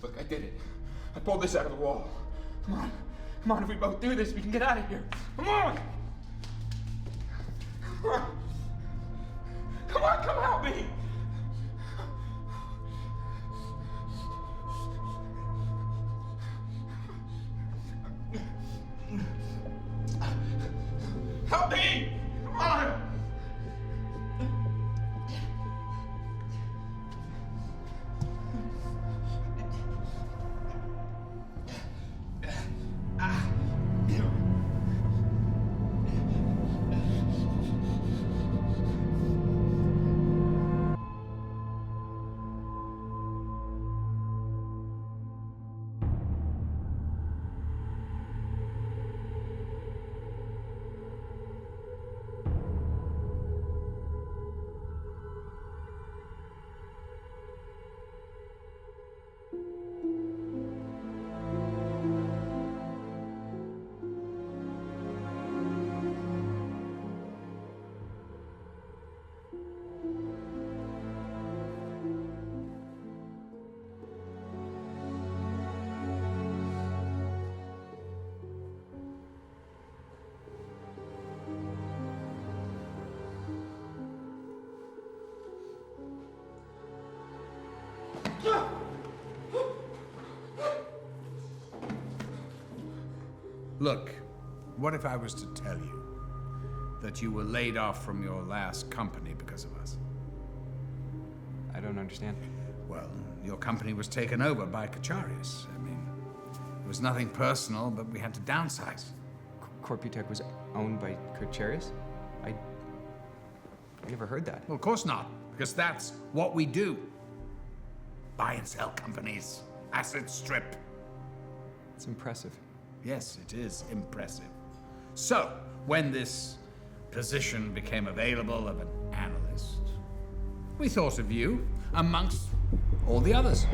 Look, I did it. I pulled this out of the wall. Come on. Come on, if we both do this, we can get out of here. Come on! Come on! Come on, come help me! Help me! Come on! Look, what if I was to tell you that you were laid off from your last company because of us? I don't understand. Well, your company was taken over by Kacharius. I mean, it was nothing personal, but we had to downsize. Corputech was owned by Kacharius? I never heard that. Well, of course not, because that's what we do. Buy and sell companies, asset strip. It's impressive. Yes, it is impressive. So, when this position became available of an analyst, we thought of you amongst all the others.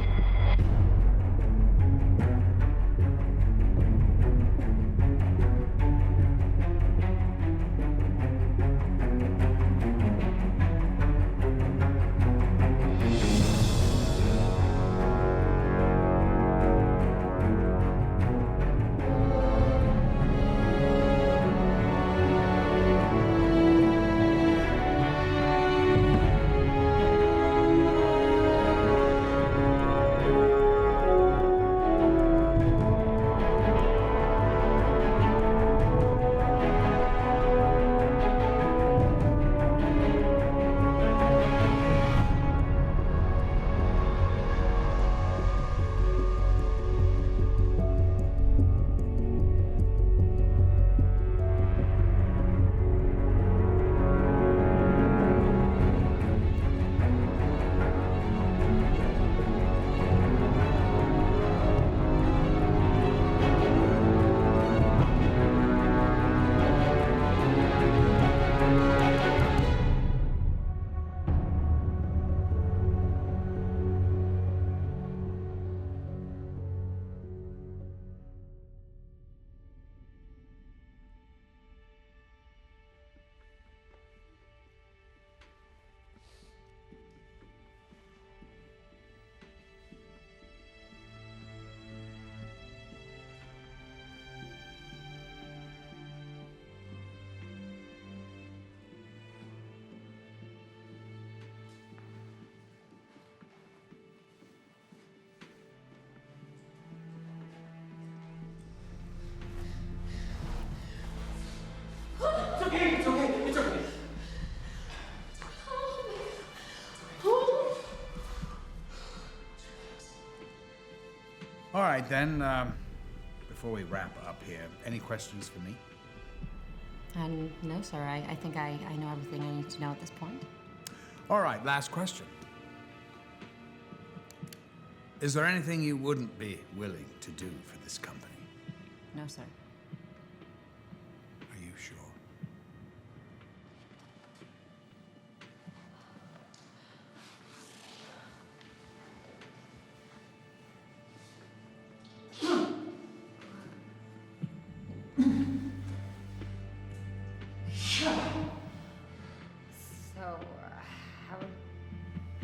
It's okay. All right, then, before we wrap up here, any questions for me? No, sir. I think I know everything I need to know at this point. All right, last question. Is there anything you wouldn't be willing to do for this company? No, sir. Are you sure? So,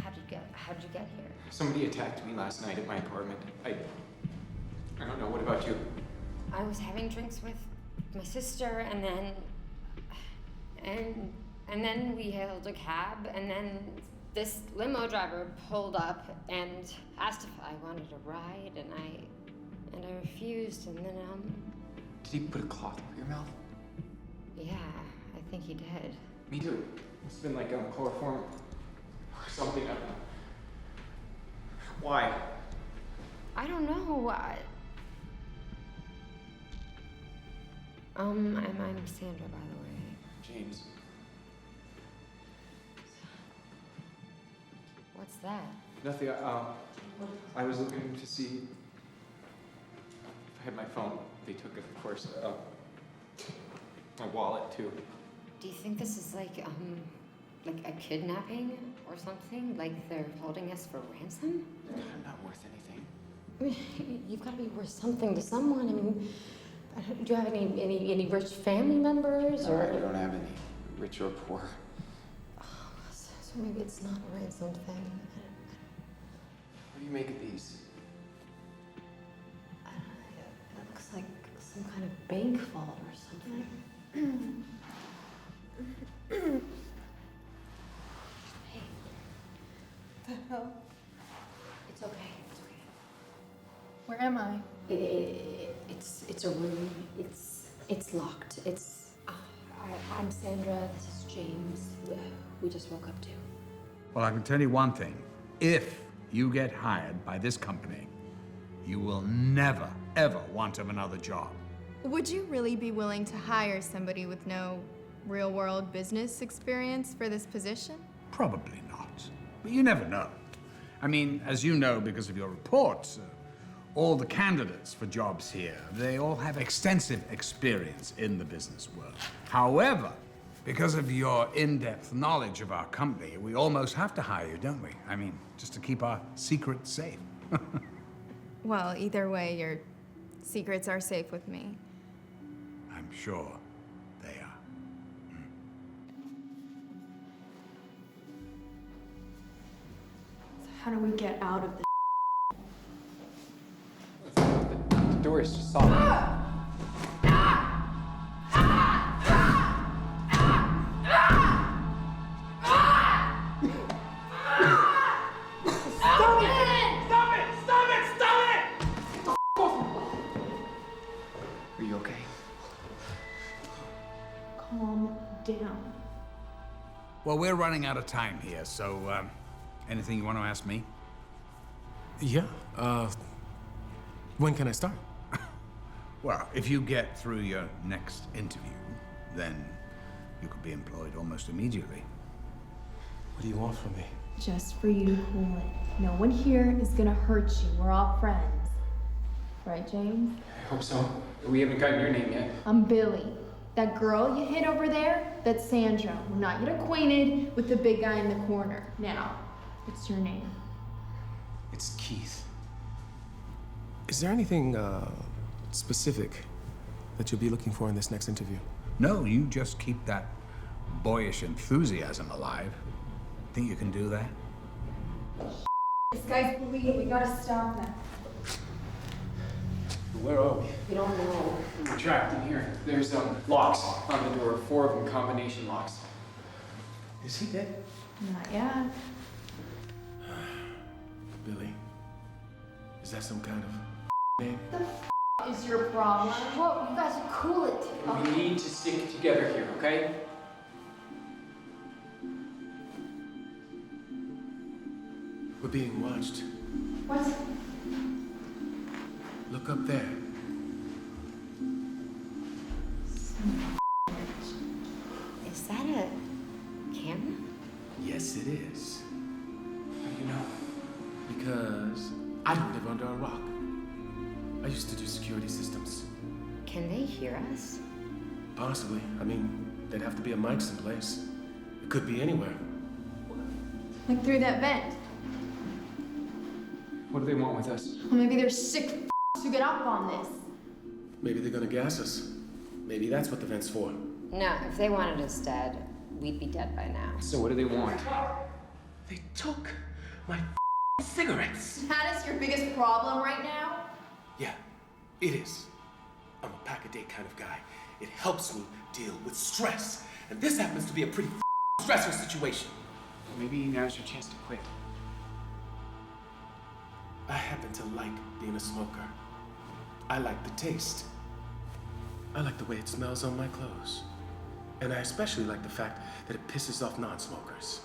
how'd you get here? Somebody attacked me last night at my apartment. I don't know. What about you? I was having drinks with my sister, and then we hailed a cab, and then this limo driver pulled up and asked if I wanted a ride, and I refused, and then Did he put a cloth over your mouth? yeah, I think he did. Me too. It's been like chloroform or something. I don't know. Why? I don't know. I'm Sandra, by the way. James. What's that? Nothing. I was looking to see if I had my phone. They took it, of course. My wallet too. Do you think this is like a kidnapping or something? Like they're holding us for ransom? I'm not worth anything. You've got to be worth something to someone. I mean, do you have any rich family members or? I don't have any, rich or poor. Oh, so maybe it's not a ransom thing. What do you make of these? It looks like some kind of bank vault or something. Hey. The hell? It's okay. It's okay. Where am I? It's a room. It's locked. I'm Sandra. This is James. We just woke up too. Well, I can tell you one thing. If you get hired by this company, you will never, ever want another job. Would you really be willing to hire somebody with no real-world business experience for this position? Probably not. But you never know. I mean, as you know because of your reports, all the candidates for jobs here, they all have extensive experience in the business world. However, because of your in-depth knowledge of our company, we almost have to hire you, don't we? I mean, just to keep our secrets safe. Well, either way, your secrets are safe with me. I'm sure they are. So how do we get out of this? The door is just solid. Are you okay? Calm down. Well, we're running out of time here, so anything you want to ask me? Yeah, when can I start? Well, if you get through your next interview, then you could be employed almost immediately. What do you want from me? Just for you to cool it. No one here is gonna hurt you. We're all friends. Right, James? I hope so. We haven't gotten your name yet. I'm Billy. That girl you hit over there, that's Sandra. We're not yet acquainted with the big guy in the corner. Now, what's your name? It's Keith. Is there anything specific that you'll be looking for in this next interview? No, you just keep that boyish enthusiasm alive. Think you can do that? This guy's bleeding. We gotta stop him. Where are we? We don't know. We're trapped in here. There's locks on the door, 4 of them, combination locks. Is he dead? Not yet. Billy, is that some kind of name? Is your problem? Whoa, you guys cool it. We need to stick together here, okay? We're being watched. What? Look up there. Is that a camera? Yes, it is. How do you know? Because I don't live under a rock. I used to do security systems. Can they hear us? Possibly. I mean, there'd have to be a mic someplace. It could be anywhere. Like through that vent. What do they want with us? Well, maybe they're sick who get up on this. Maybe they're gonna gas us. Maybe that's what the vent's for. No, if they wanted us dead, we'd be dead by now. So what do they want? They took my cigarettes. That is your biggest problem right now? Yeah, it is. I'm a pack-a-day kind of guy. It helps me deal with stress. And this happens to be a pretty stressful situation. Maybe now's your chance to quit. I happen to like being a smoker. I like the taste. I like the way it smells on my clothes. And I especially like the fact that it pisses off non-smokers.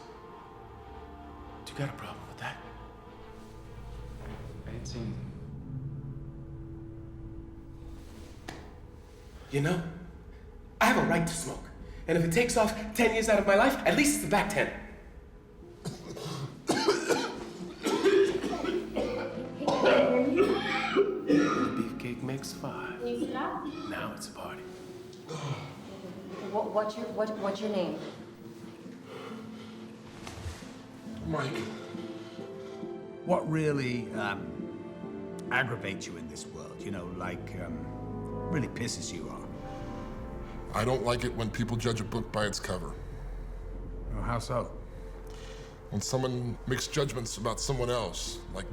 Do you got a problem with that? I didn't say anything. You know, I have a right to smoke. And if it takes off 10 years out of my life, at least it's the back 10. Beefcake makes 5. Can you stop? Now it's a party. What's your name? Mike. What really aggravates you in this world? You know, like really pisses you off? I don't like it when people judge a book by its cover. Oh, how so? When someone makes judgments about someone else, like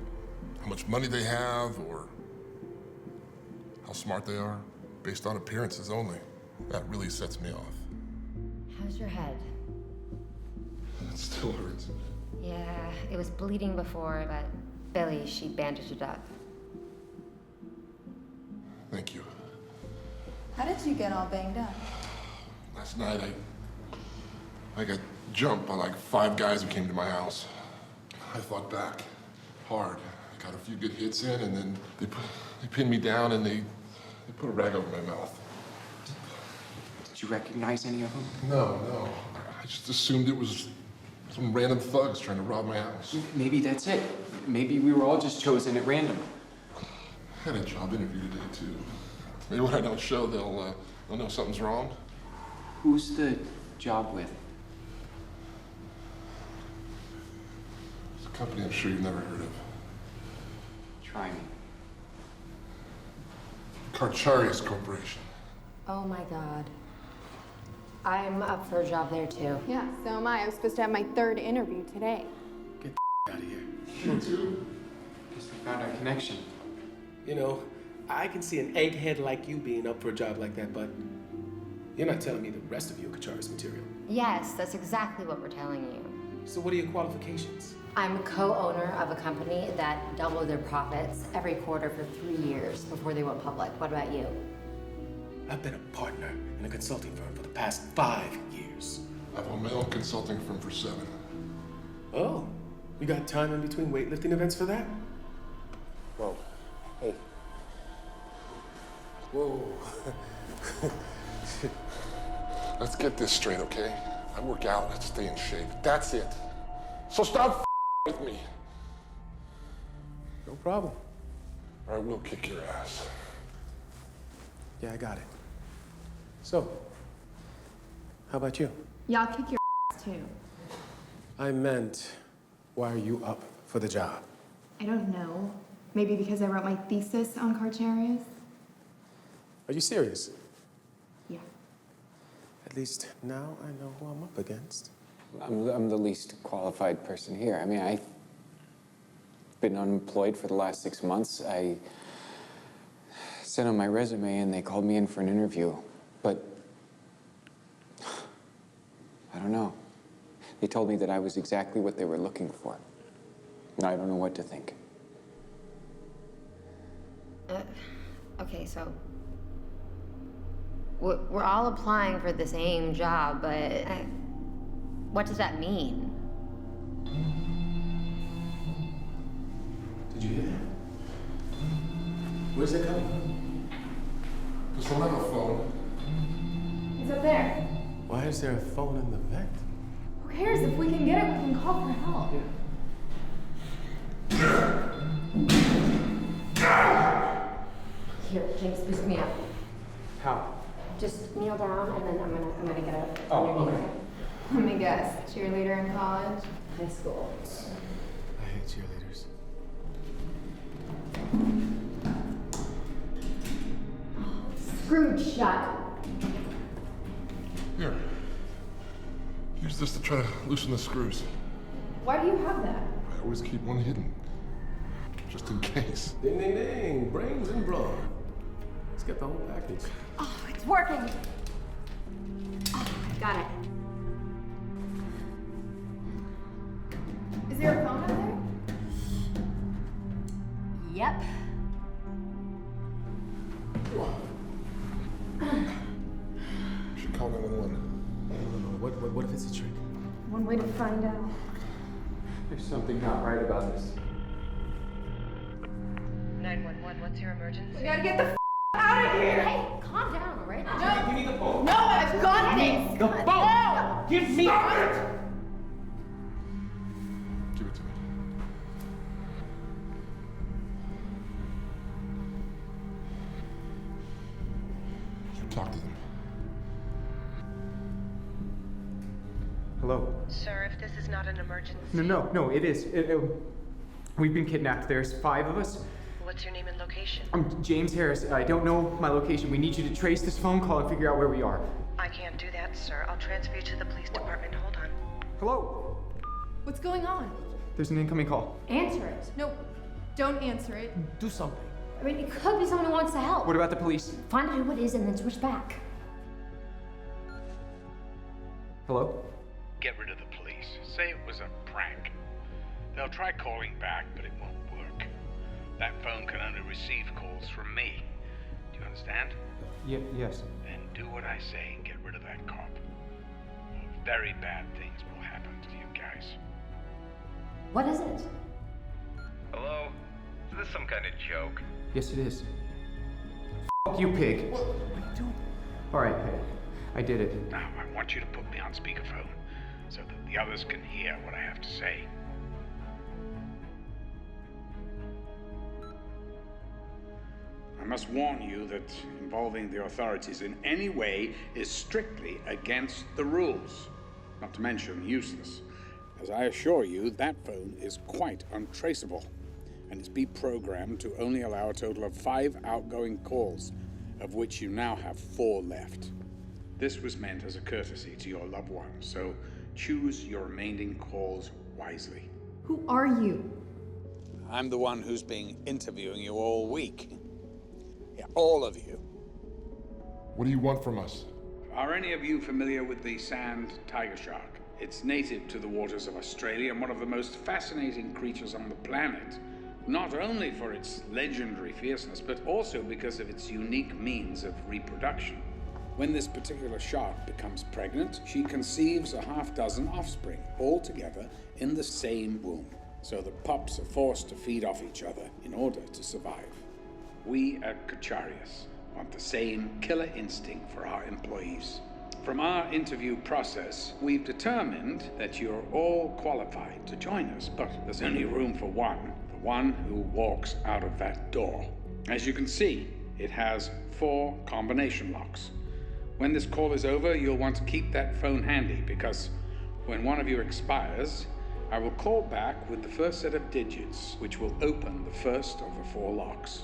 how much money they have or how smart they are, based on appearances only, that really sets me off. How's your head? It still hurts. Yeah, it was bleeding before, but Billy, she bandaged it up. Thank you. How did you get all banged up? Last night, I got jumped by like 5 guys who came to my house. I fought back hard. I got a few good hits in, and then they pinned me down and they put a rag over my mouth. Did you recognize any of them? No. I just assumed it was some random thugs trying to rob my house. Maybe that's it. Maybe we were all just chosen at random. I had a job interview today, too. Maybe when I don't show, they'll know something's wrong. Who's the job with? It's a company I'm sure you've never heard of. Try me. Karcharias Corporation. Oh my God. I'm up for a job there too. Yeah, so am I. I was supposed to have my 3rd interview today. Get the out of here. Me too. Guess we found our connection. You know, I can see an egghead like you being up for a job like that, but you're not telling me the rest of you are Kachara's material. Yes, that's exactly what we're telling you. So what are your qualifications? I'm co-owner of a company that doubled their profits every quarter for 3 years before they went public. What about you? I've been a partner in a consulting firm for the past 5 years. I've owned my own consulting firm for 7. Oh, you got time in between weightlifting events for that? Whoa. Hey. Whoa. Let's get this straight, okay? I work out, I stay in shape. That's it. So stop with me. No problem. Or I will kick your ass. Yeah, I got it. So, how about you? Y'all kick your ass too. I meant, why are you up for the job? I don't know. Maybe because I wrote my thesis on Karcharias? Are you serious? Yeah. At least now I know who I'm up against. I'm the least qualified person here. I mean, I've been unemployed for the last 6 months. I sent them my resume and they called me in for an interview. But I don't know. They told me that I was exactly what they were looking for. Now I don't know what to think. Okay, so we're all applying for the same job, but what does that mean? Did you hear that? Where's it coming? Does someone have a phone? It's up there. Why is there a phone in the vent? Who cares? If we can get it, we can call for help. Here, James, boost me up. How? Just kneel down, and then I'm gonna get up. Oh, underneath. okay. Let me guess. Cheerleader in college? High school. I hate cheerleaders. Screwed shut. Here. Use this to try to loosen the screws. Why do you have that? I always keep one hidden. just in case. Ding, ding, ding. Brains and brawn. Let's get the whole package. Oh, it's working. Oh, got it. Is there a phone up there? Yep. Should call 911. What if it's a trick? One way to find out. There's something not right about this. 911, what's your emergency? We gotta get the out of here! Hey, calm down, all right? No! Give me the phone! No, I've got this! The phone! Give me it! Give it to me. You talk to them. Hello? Sir, if this is not an emergency. No, it is. We've been kidnapped. There's 5 of us. What's your name and location? I'm James Harris. I don't know my location. We need you to trace this phone call and figure out where we are. I can't do that, sir. I'll transfer you to the police department. Hold on. Hello? What's going on? There's an incoming call. Answer it. No, don't answer it. Do something. I mean, it could be someone who wants to help. What about the police? Find out who it is and then switch back. Hello? Get rid of the police. Say it was a prank. They'll try calling back, but it won't work. That phone can only receive calls from me. Do you understand? Yes. Then do what I say and get rid of that cop. Or very bad things will happen to you guys. What is it? Hello? Is this some kind of joke? Yes, it is. F you, pig. What are you doing? All right, hey, I did it. Now, I want you to put me on speakerphone so that the others can hear what I have to say. I must warn you that involving the authorities in any way is strictly against the rules, not to mention useless. As I assure you, that phone is quite untraceable, and it's been programmed to only allow a total of 5 outgoing calls, of which you now have 4 left. This was meant as a courtesy to your loved ones, so choose your remaining calls wisely. Who are you? I'm the one who's been interviewing you all week. Yeah, all of you. What do you want from us? Are any of you familiar with the sand tiger shark? It's native to the waters of Australia and one of the most fascinating creatures on the planet. Not only for its legendary fierceness, but also because of its unique means of reproduction. When this particular shark becomes pregnant, she conceives a half-dozen offspring, all together in the same womb. So the pups are forced to feed off each other in order to survive. We at Kacharias want the same killer instinct for our employees. From our interview process, we've determined that you're all qualified to join us, but there's only room for one, the one who walks out of that door. As you can see, it has 4 combination locks. When this call is over, you'll want to keep that phone handy because when one of you expires, I will call back with the first set of digits, which will open the first of the 4 locks.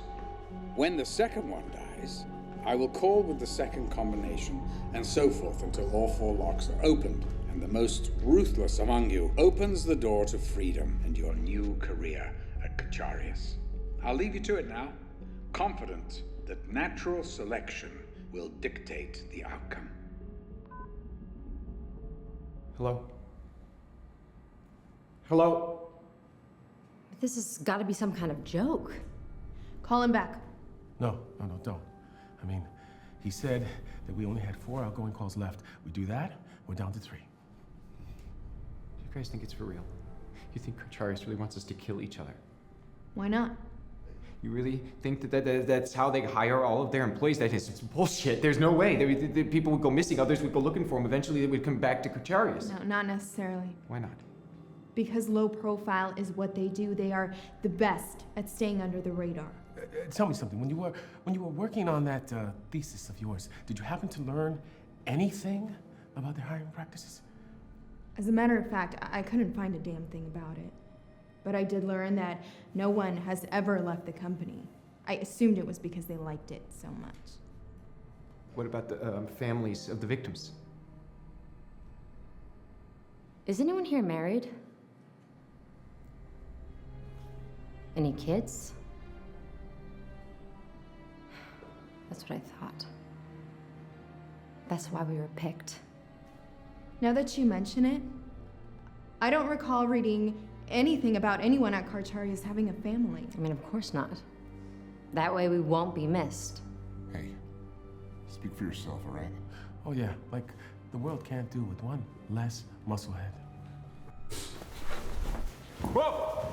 When the second one dies, I will call with the second combination, and so forth until all 4 locks are opened, and the most ruthless among you opens the door to freedom and your new career at Kacharias. I'll leave you to it now, confident that natural selection will dictate the outcome. Hello? Hello? This has got to be some kind of joke. Call him back. No, don't. I mean, he said that we only had 4 outgoing calls left. We do that, we're down to 3. Do you guys think it's for real? You think Kacharias really wants us to kill each other? Why not? You really think that's how they hire all of their employees? That is, it's bullshit. There's no way. The people would go missing, others would go looking for them. Eventually, they would come back to Kacharias. No, not necessarily. Why not? Because low profile is what they do. They are the best at staying under the radar. Tell me something. When you were working on that thesis of yours, did you happen to learn anything about their hiring practices? As a matter of fact, I couldn't find a damn thing about it. But I did learn that no one has ever left the company. I assumed it was because they liked it so much. What about the families of the victims? Is anyone here married? Any kids? That's what I thought. That's why we were picked. Now that you mention it, I don't recall reading anything about anyone at Karcharius having a family. I mean, of course not. That way we won't be missed. Hey, speak for yourself, all right? Oh yeah, like the world can't do with one less musclehead. Whoa!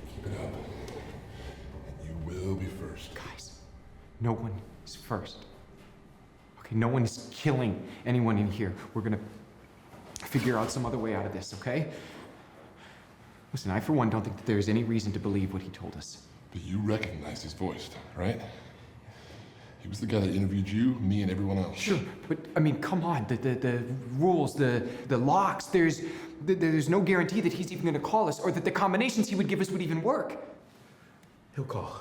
Keep it up. And you will be first. Guys, no one is first. Okay, no one is killing anyone in here. We're gonna figure out some other way out of this, okay? Listen, I for one don't think that there's any reason to believe what he told us. But you recognize his voice, right? He was the guy that interviewed you, me, and everyone else. Sure, but I mean, come on, the rules, the locks, there's no guarantee that he's even gonna call us or that the combinations he would give us would even work. He'll call.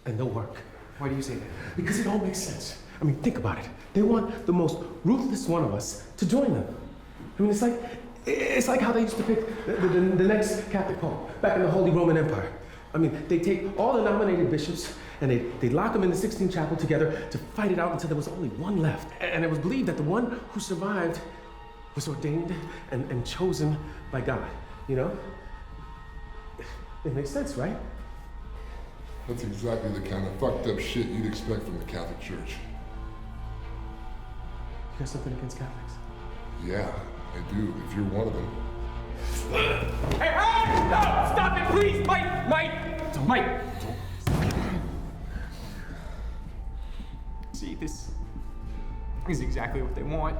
And they'll work. Why do you say that? Because it all makes sense. I mean, think about it. They want the most ruthless one of us to join them. I mean, it's like how they used to pick the next Catholic Pope back in the Holy Roman Empire. I mean, they take all the nominated bishops and they lock them in the Sixtine Chapel together to fight it out until there was only one left. And it was believed that the one who survived was ordained and chosen by God, you know? It makes sense, right? That's exactly the kind of fucked up shit you'd expect from the Catholic Church. You got something against Catholics? Yeah, I do, if you're one of them. Hey, no! Stop it, please! Mike! See, this is exactly what they want.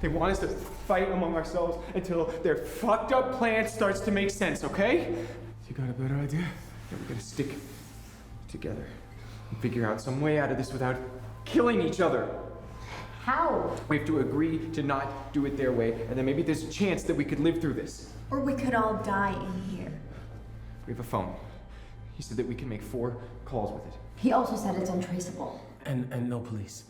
They want us to fight among ourselves until their fucked up plan starts to make sense, okay? You got a better idea? Yeah, we're gonna stick together and figure out some way out of this without killing each other. How? We have to agree to not do it their way, and then maybe there's a chance that we could live through this. Or we could all die in here. We have a phone. He said that we can make 4 calls with it. He also said it's untraceable. And no police.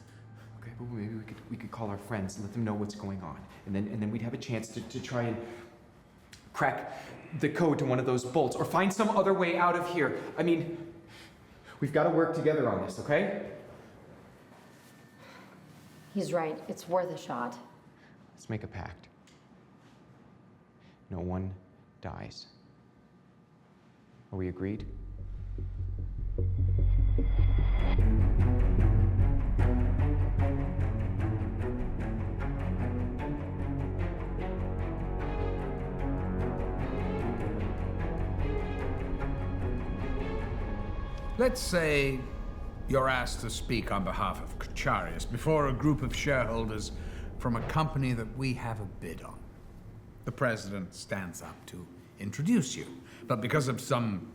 Okay, but maybe we could call our friends and let them know what's going on, and then we'd have a chance to try and crack the code to one of those bolts, or find some other way out of here. I mean, we've got to work together on this, okay? He's right. It's worth a shot. Let's make a pact. No one dies. Are we agreed? Let's say you're asked to speak on behalf of Karcharius before a group of shareholders from a company that we have a bid on. The president stands up to introduce you, but because of some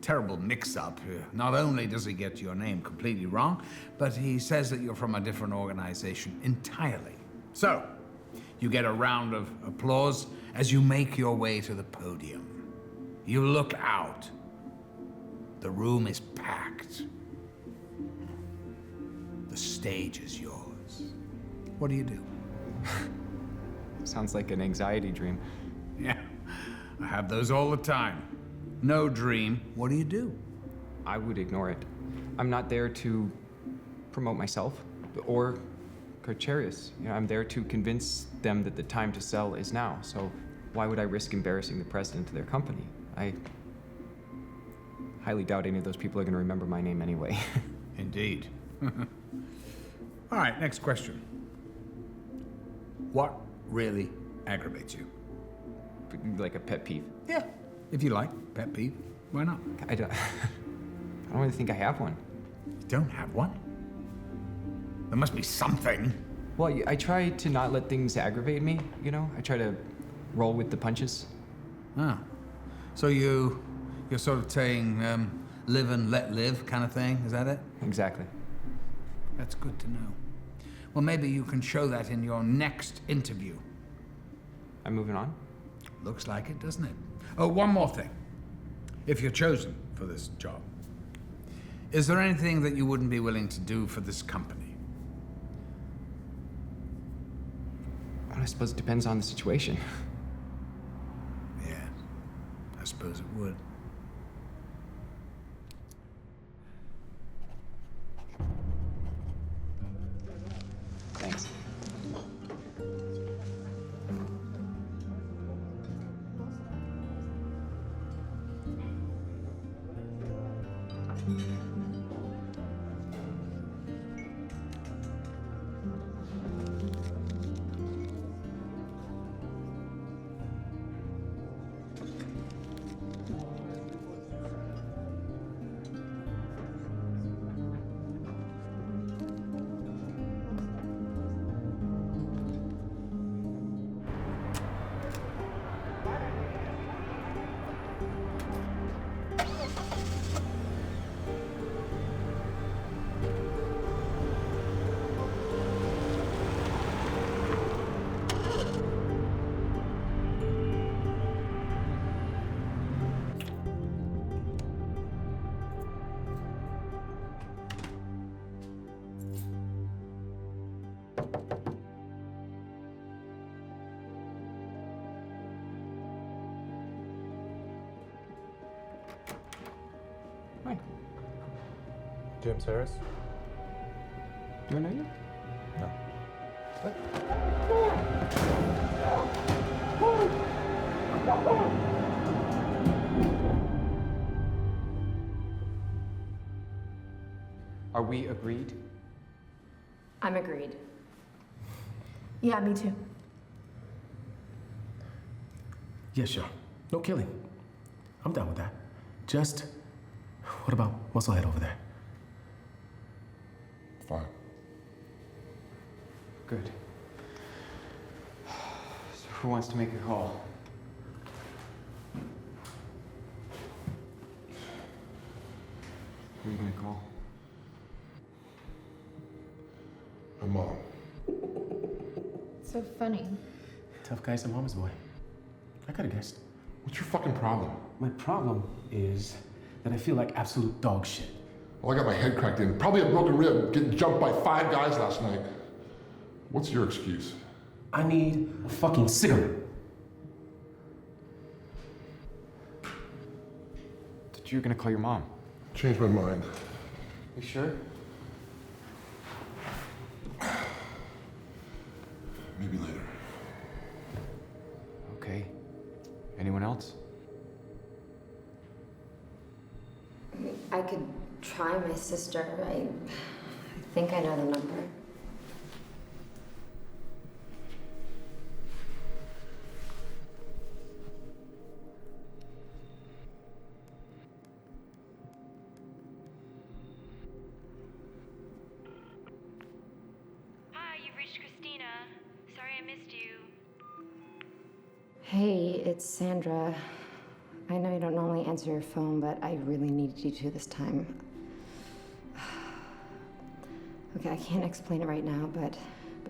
terrible mix-up, not only does he get your name completely wrong, but he says that you're from a different organization entirely. So, you get a round of applause as you make your way to the podium. You look out. The room is packed. The stage is yours. What do you do? Sounds like an anxiety dream. Yeah, I have those all the time. No dream. What do you do? I would ignore it. I'm not there to promote myself or Karcharius. You know, I'm there to convince them that the time to sell is now. So why would I risk embarrassing the president of their company? I highly doubt any of those people are going to remember my name anyway. Indeed. All right, next question. What really aggravates you? Like a pet peeve. Yeah, if you like, pet peeve. Why not? I don't really think I have one. You don't have one? There must be something. Well, I try to not let things aggravate me, you know? I try to roll with the punches. Ah, so you're sort of saying live and let live kind of thing, is that it? Exactly. That's good to know. Well, maybe you can show that in your next interview. I'm moving on? Looks like it, doesn't it? Oh, one more thing. If you're chosen for this job, is there anything that you wouldn't be willing to do for this company? I suppose it depends on the situation. suppose it would. Thanks. Hi. James Harris? Do I know you? No. Are we agreed? I'm agreed. Yeah, me too. Yeah, sure. No killing. I'm down with that. Just, what about Musclehead over there? Fine. Good. So who wants to make a call? Who are you gonna call? My mom. So funny. Tough guy's a mama's boy. I could've guessed. What's your fucking problem? My problem is that I feel like absolute dog shit. Well, I got my head cracked in. Probably a broken rib, getting jumped by 5 guys last night. What's your excuse? I need a fucking cigarette. That you're gonna call your mom? Changed my mind. You sure? Maybe later. Okay. Anyone else? I could try my sister. I think I know the number. Hi, you've reached Christina. Sorry I missed you. Hey, it's Sandra. I know you don't normally answer your phone, but I really needed you to this time. Okay, I can't explain it right now, but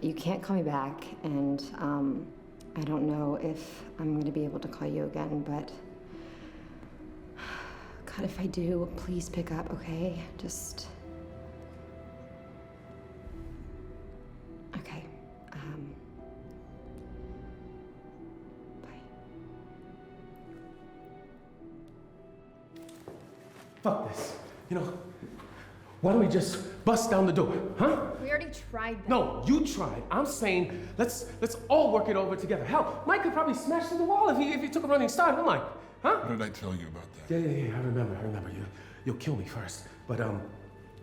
you can't call me back, and I don't know if I'm going to be able to call you again, but God, if I do, please pick up, okay? Just... Okay. Bye. Fuck this. You know, why don't we just bust down the door, huh? We already tried that. No, you tried. I'm saying let's all work it over together. Hell, Mike could probably smash through the wall if he took a running start, huh, Mike? Huh? What did I tell you about that? Yeah. I remember. You'll kill me first. But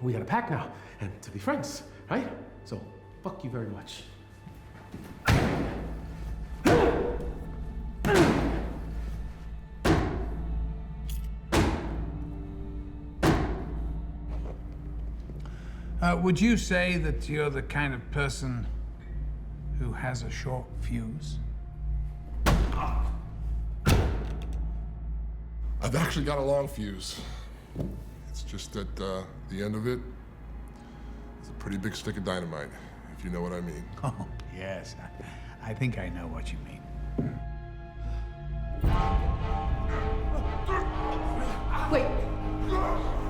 we got a pact now, and to be friends, right? So, fuck you very much. Would you say that you're the kind of person who has a short fuse? I've actually got a long fuse. It's just that the end of it is a pretty big stick of dynamite, if you know what I mean. Oh, yes. I think I know what you mean. Wait.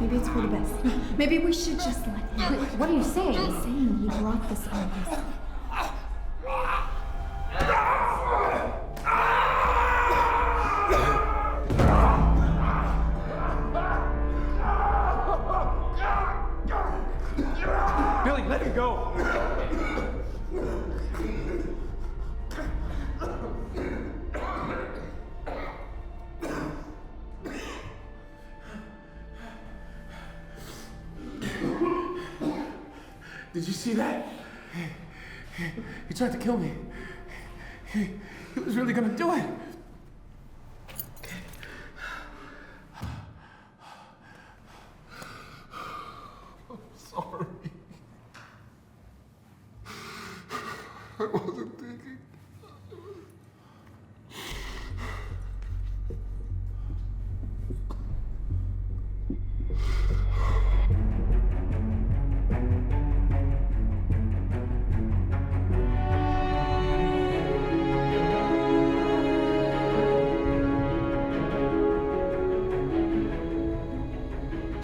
Maybe it's for the best. Maybe we should just let him. Wait, what are you saying? I'm saying he brought this on us. Did you see that? He tried to kill me. He was really gonna do it. I'm sorry. I wasn't thinking.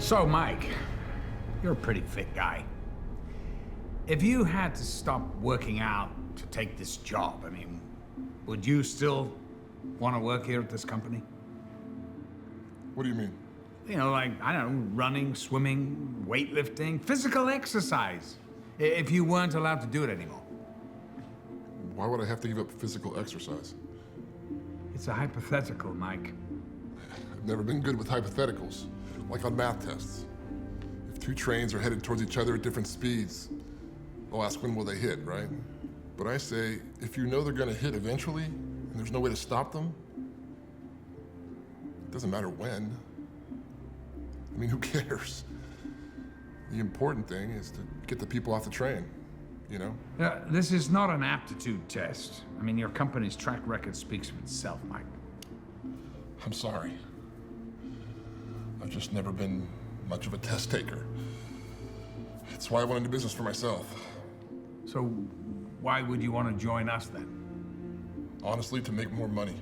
So, Mike, you're a pretty fit guy. If you had to stop working out to take this job, I mean, would you still want to work here at this company? What do you mean? You know, like, I don't know, running, swimming, weightlifting, physical exercise, if you weren't allowed to do it anymore. Why would I have to give up physical exercise? It's a hypothetical, Mike. I've never been good with hypotheticals, like on math tests. If two trains are headed towards each other at different speeds, I'll ask when will they hit, right? But I say, if you know they're gonna hit eventually, and there's no way to stop them, it doesn't matter when. I mean, who cares? The important thing is to get the people off the train, you know? This is not an aptitude test. I mean, your company's track record speaks for itself, Mike. I'm sorry. I've just never been much of a test taker. That's why I went into business for myself. So why would you want to join us then? Honestly, to make more money.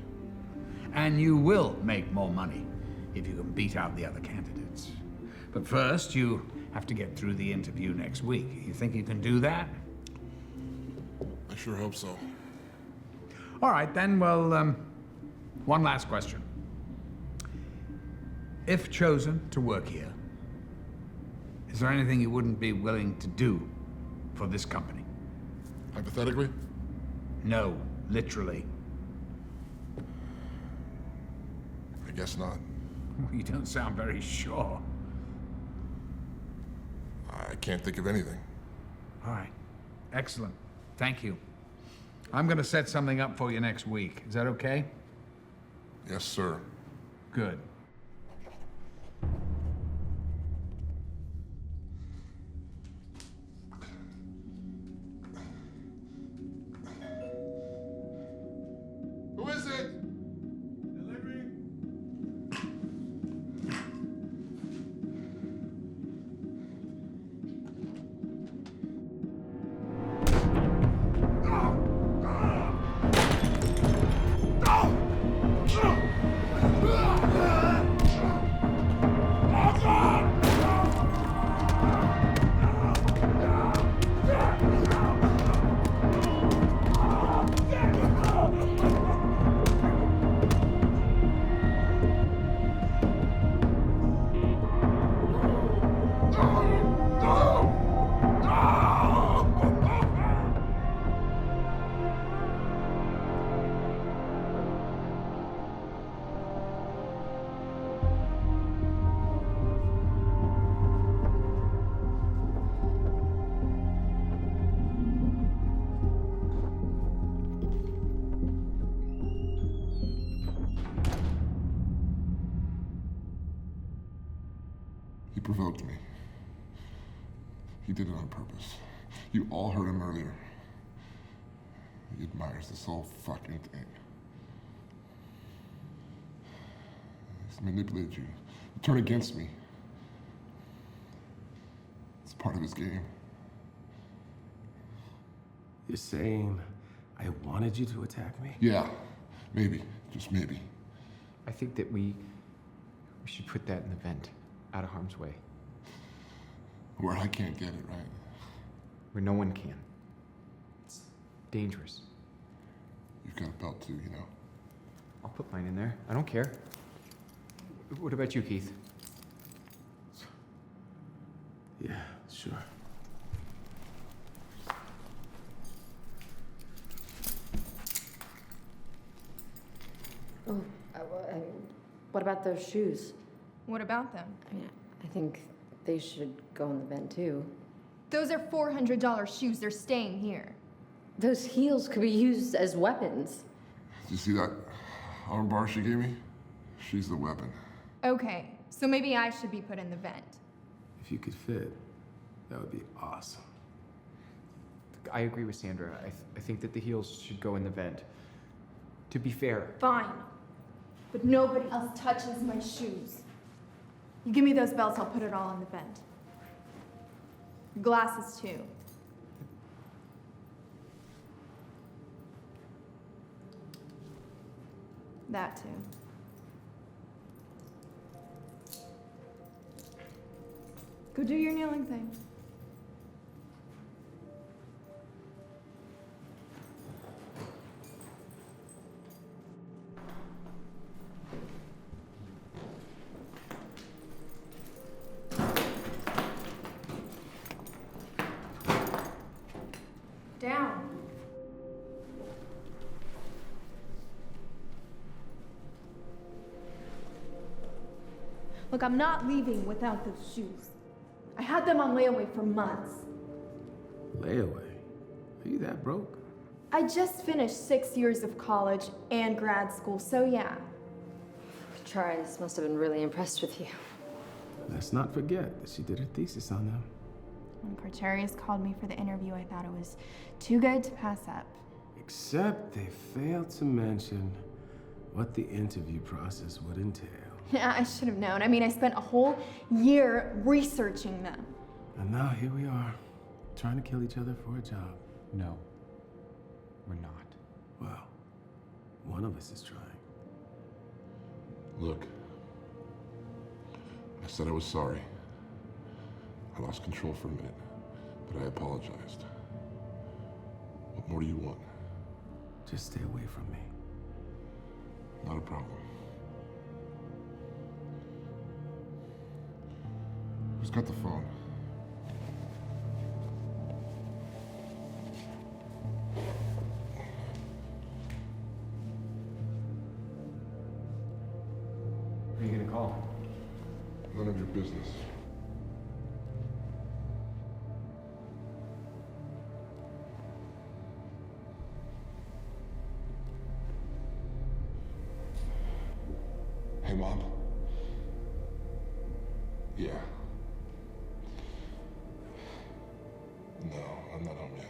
And you will make more money if you can beat out the other candidates. But first, you have to get through the interview next week. You think you can do that? I sure hope so. All right, then, well, one last question. If chosen to work here, is there anything you wouldn't be willing to do for this company? Hypothetically? No, literally. I guess not. You don't sound very sure. I can't think of anything. All right, excellent. Thank you. I'm gonna set something up for you next week. Is that okay? Yes, sir. Good. Who is it? He provoked me. He did it on purpose. You all heard him earlier. He admires this whole fucking thing. He's manipulated you to turn against me. It's part of his game. You're saying I wanted you to attack me? Yeah, maybe, just maybe. I think that we should put that in the vent, out of harm's way. Where I can't get it, right? Where no one can. It's dangerous. You've got a belt too, you know. I'll put mine in there. I don't care. What about you, Keith? Yeah, sure. Oh, what about those shoes? What about them? I mean, I think they should go in the vent too. Those are $400 shoes. They're staying here. Those heels could be used as weapons. Did you see that arm bar she gave me? She's the weapon. Okay, so maybe I should be put in the vent. If you could fit, that would be awesome. I agree with Sandra. I think that the heels should go in the vent. To be fair. Fine. But nobody else touches my shoes. You give me those belts, I'll put it all in the vent. Glasses, too. That, too. Go do your kneeling thing. Down. Look, I'm not leaving without those shoes. I had them on layaway for months. Layaway? Are you that broke? I just finished 6 years of college and grad school, so yeah. Charles must have been really impressed with you. Let's not forget that she did her thesis on them. When Pretorius called me for the interview, I thought it was too good to pass up. Except they failed to mention what the interview process would entail. Yeah, I should have known. I mean, I spent a whole year researching them. And now here we are, trying to kill each other for a job. No, we're not. Well, one of us is trying. Look, I said I was sorry. I lost control for a minute, but I apologized. What more do you want? Just stay away from me. Not a problem. Who's got the phone? Who are you gonna call? None of your business. Hey, Mom. Yeah. No, I'm not home yet.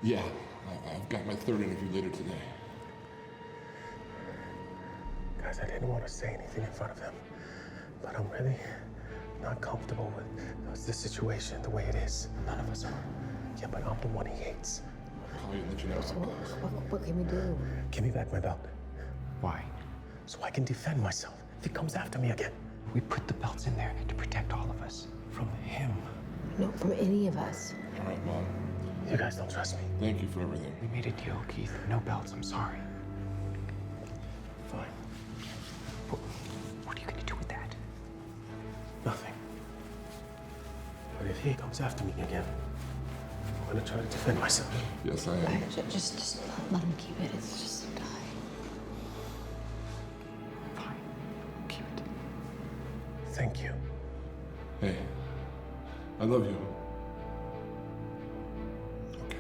Yeah, I've got my third interview later today. Guys, I didn't want to say anything in front of him, but I'm really not comfortable with the situation the way it is. None of us are. Yeah, but I'm the one he hates. I'll call you and let you know how it goes. What can we do? Give me back my belt, Why? so I can defend myself if he comes after me again. We put the belts in there to protect all of us. From him. No, from any of us. All right, Mom. You guys don't trust me. Thank you for everything. We made a deal, Keith. No belts, I'm sorry. Fine. What are you gonna do with that? Nothing. But if he comes after me again, I'm gonna try to defend myself. Yes, I am. Just let him keep it. It's just a die. Fine. Keep it. Thank you. Hey, I love you. Okay.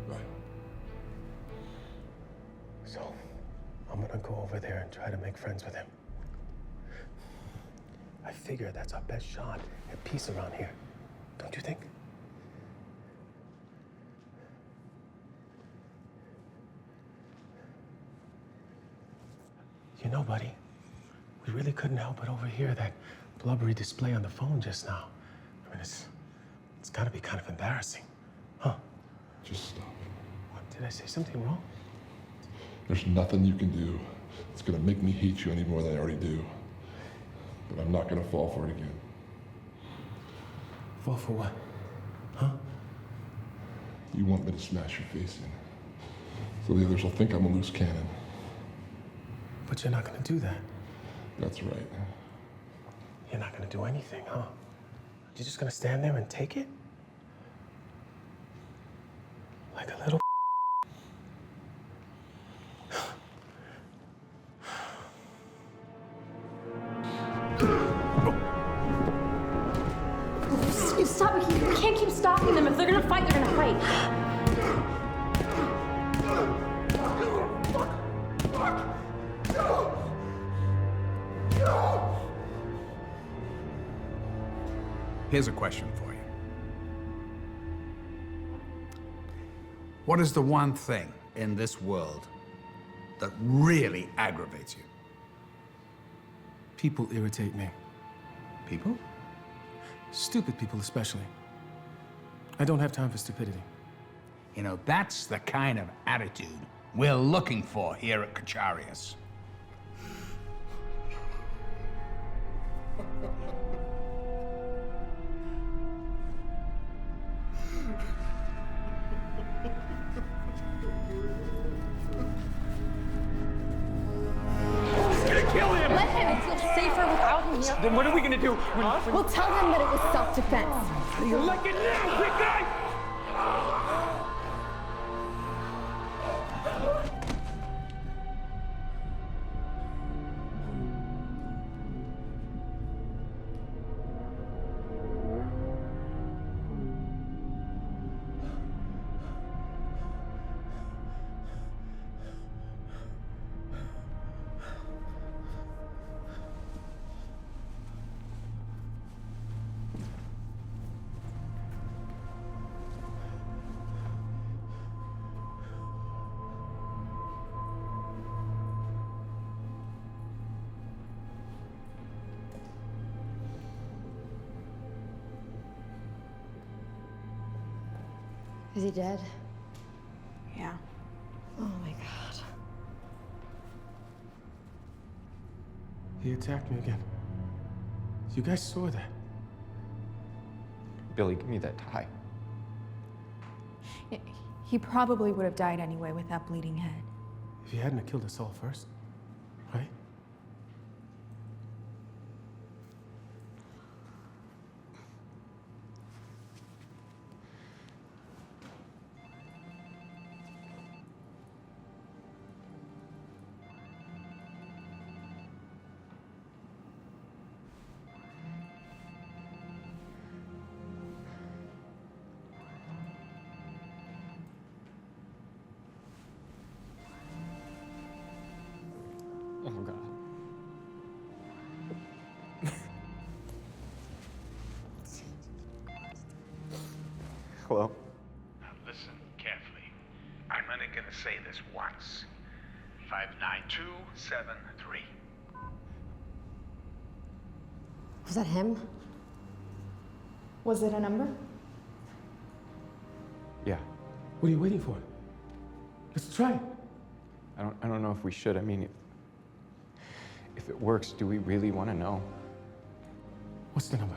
Bye. So, I'm gonna go over there and try to make friends with him. I figure that's our best shot at peace around here. Don't you think? You know, buddy, we really couldn't help but overhear that blubbery display on the phone just now. I mean, it's gotta be kind of embarrassing, huh? Just stop. What, did I say something wrong? There's nothing you can do that's gonna make me hate you any more than I already do. But I'm not gonna fall for it again. Fall for what? Huh? You want me to smash your face in, so the others will think I'm a loose cannon. But you're not gonna do that. That's right. You're not gonna do anything, huh? You're just gonna stand there and take it? Like a little stop it. You can't keep stopping them. If they're gonna fight, they're gonna fight. Here's a question for you. What is the one thing in this world that really aggravates you? People irritate me. People? Stupid people, especially. I don't have time for stupidity. You know, that's the kind of attitude we're looking for here at Kacharius. Let him feel safer without him here. Then what are we gonna do? We'll tell him that it was self-defense. You like it now, big guy? Is he dead? Yeah. Oh my god. He attacked me again. You guys saw that. Billy, give me that tie. He probably would have died anyway with that bleeding head. If he hadn't have killed us all first, right? Oh, God. Hello? Now listen carefully. I'm only gonna say this once. 59273. Was that him? Was it a number? Yeah. What are you waiting for? Let's try it. I don't know if we should. I mean, if it works, do we really want to know? What's the number?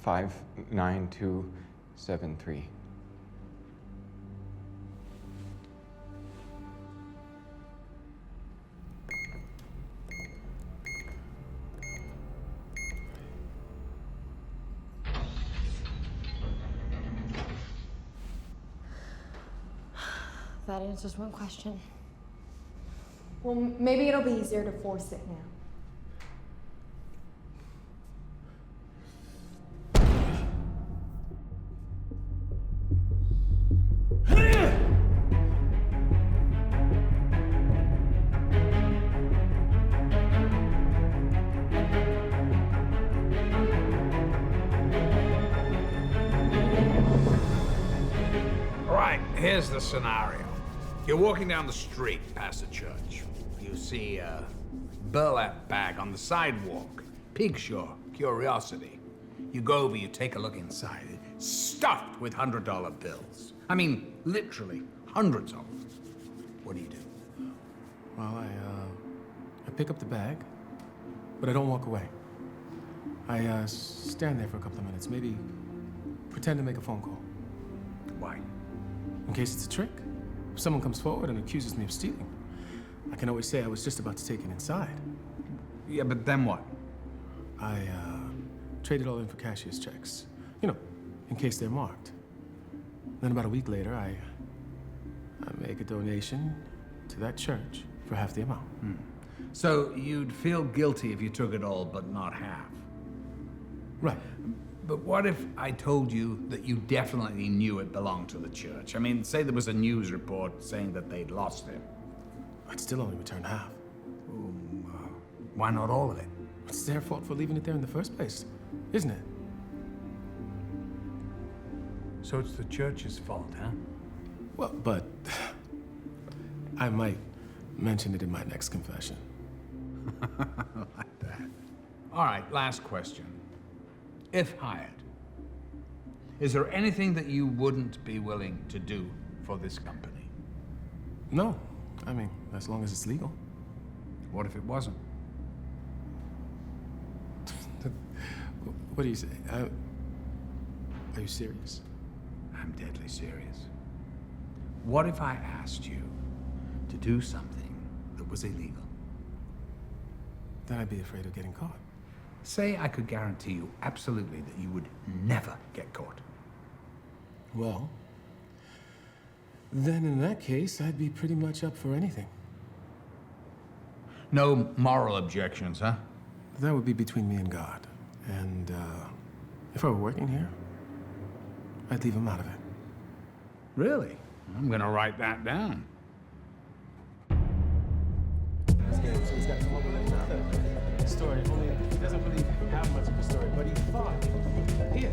59273. That answers one question. Well, maybe it'll be easier to force it now. All right, here's the scenario. You're walking down the street past a church. You see a burlap bag on the sidewalk. Piques your curiosity. You go over, you take a look inside. It's stuffed with $100 bills. I mean, literally, hundreds of them. What do you do? Well, I pick up the bag, but I don't walk away. I stand there for a couple of minutes, maybe pretend to make a phone call. Why? In case it's a trick. If someone comes forward and accuses me of stealing, I can always say I was just about to take it inside. Yeah, but then what? I traded all in for cashier's checks. You know, in case they're marked. Then about a week later, I make a donation to that church for half the amount. So you'd feel guilty if you took it all, but not half? Right. But what if I told you that you definitely knew it belonged to the church? I mean, say there was a news report saying that they'd lost it. I'd still only return half. Why not all of it? It's their fault for leaving it there in the first place, isn't it? So it's the church's fault, huh? Well, but I might mention it in my next confession. Like that. All right, last question. If hired, is there anything that you wouldn't be willing to do for this company? No. I mean, as long as it's legal. What if it wasn't? What do you say? Are you serious? I'm deadly serious. What if I asked you to do something that was illegal? Then I'd be afraid of getting caught. Say I could guarantee you absolutely that you would never get caught. Well, then in that case, I'd be pretty much up for anything. No moral objections, huh? That would be between me and God. And if I were working here, I'd leave him out of it. Really? I'm gonna write that down. So he's got to come up with another story, only he doesn't really have much of a story, but he thought, here.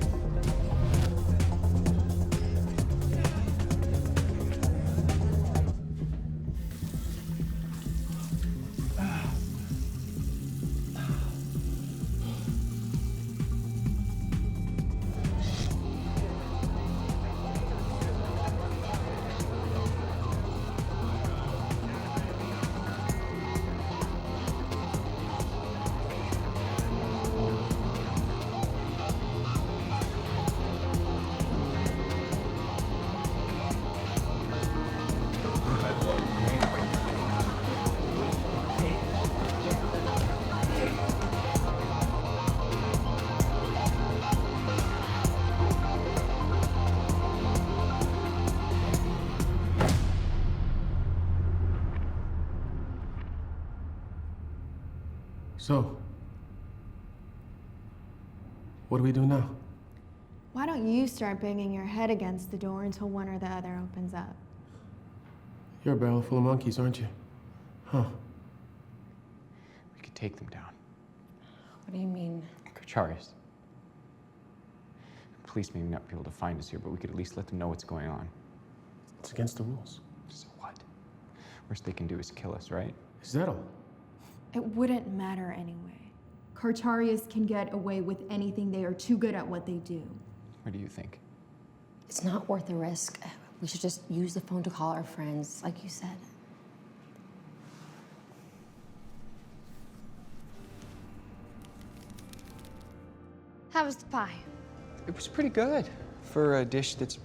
So, what do we do now? Why don't you start banging your head against the door until one or the other opens up? You're a barrel full of monkeys, aren't you? Huh. We could take them down. What do you mean? Charis. Police may not be able to find us here, but we could at least let them know what's going on. It's against the rules. So what? Worst they can do is kill us, right? Is that all? It wouldn't matter anyway. Cartarius can get away with anything. They are too good at what they do. What do you think? It's not worth the risk. We should just use the phone to call our friends, like you said. How was the pie? It was pretty good for a dish that's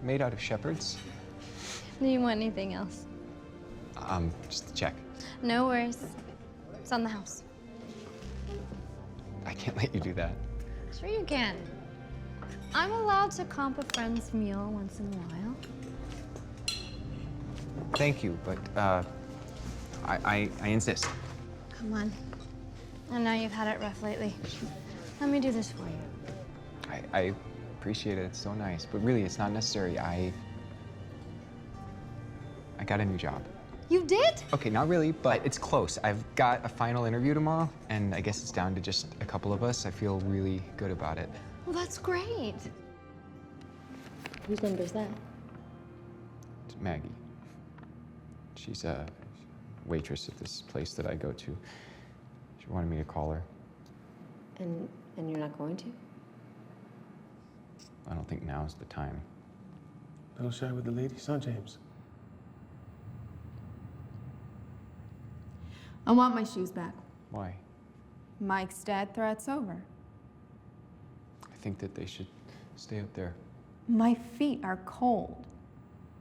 made out of shepherds. Do you want anything else? Just to check. No worries. It's on the house. I can't let you do that. Sure you can. I'm allowed to comp a friend's meal once in a while. Thank you, but I insist. Come on. I know you've had it rough lately. Let me do this for you. I appreciate it. It's so nice, but really, it's not necessary. I got a new job. You did? Okay, not really, but it's close. I've got a final interview tomorrow, and I guess it's down to just a couple of us. I feel really good about it. Well, that's great. Whose number is that? It's Maggie. She's a waitress at this place that I go to. She wanted me to call her. And you're not going to? I don't think now's the time. Little shy with the ladies, huh, James? I want my shoes back. Why? Mike's death threat's over. I think that they should stay up there. My feet are cold.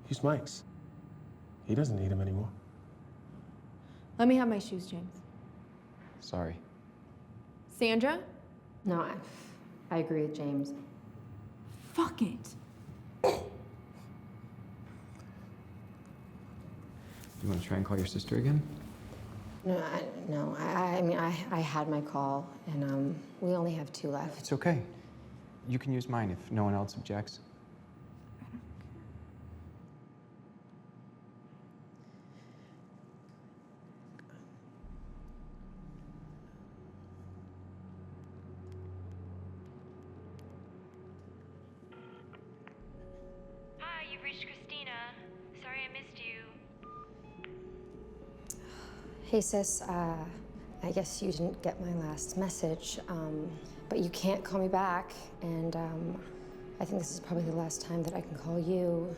He's Mike's. He doesn't need him anymore. Let me have my shoes, James. Sorry. Sandra? No, I agree with James. Fuck it. You want to try and call your sister again? No, I mean, I had my call, and we only have 2 left. It's okay. You can use mine if no one else objects. Hi, you've reached Christina. Sorry I missed you. Hey, sis, I guess you didn't get my last message, but you can't call me back, and I think this is probably the last time that I can call you.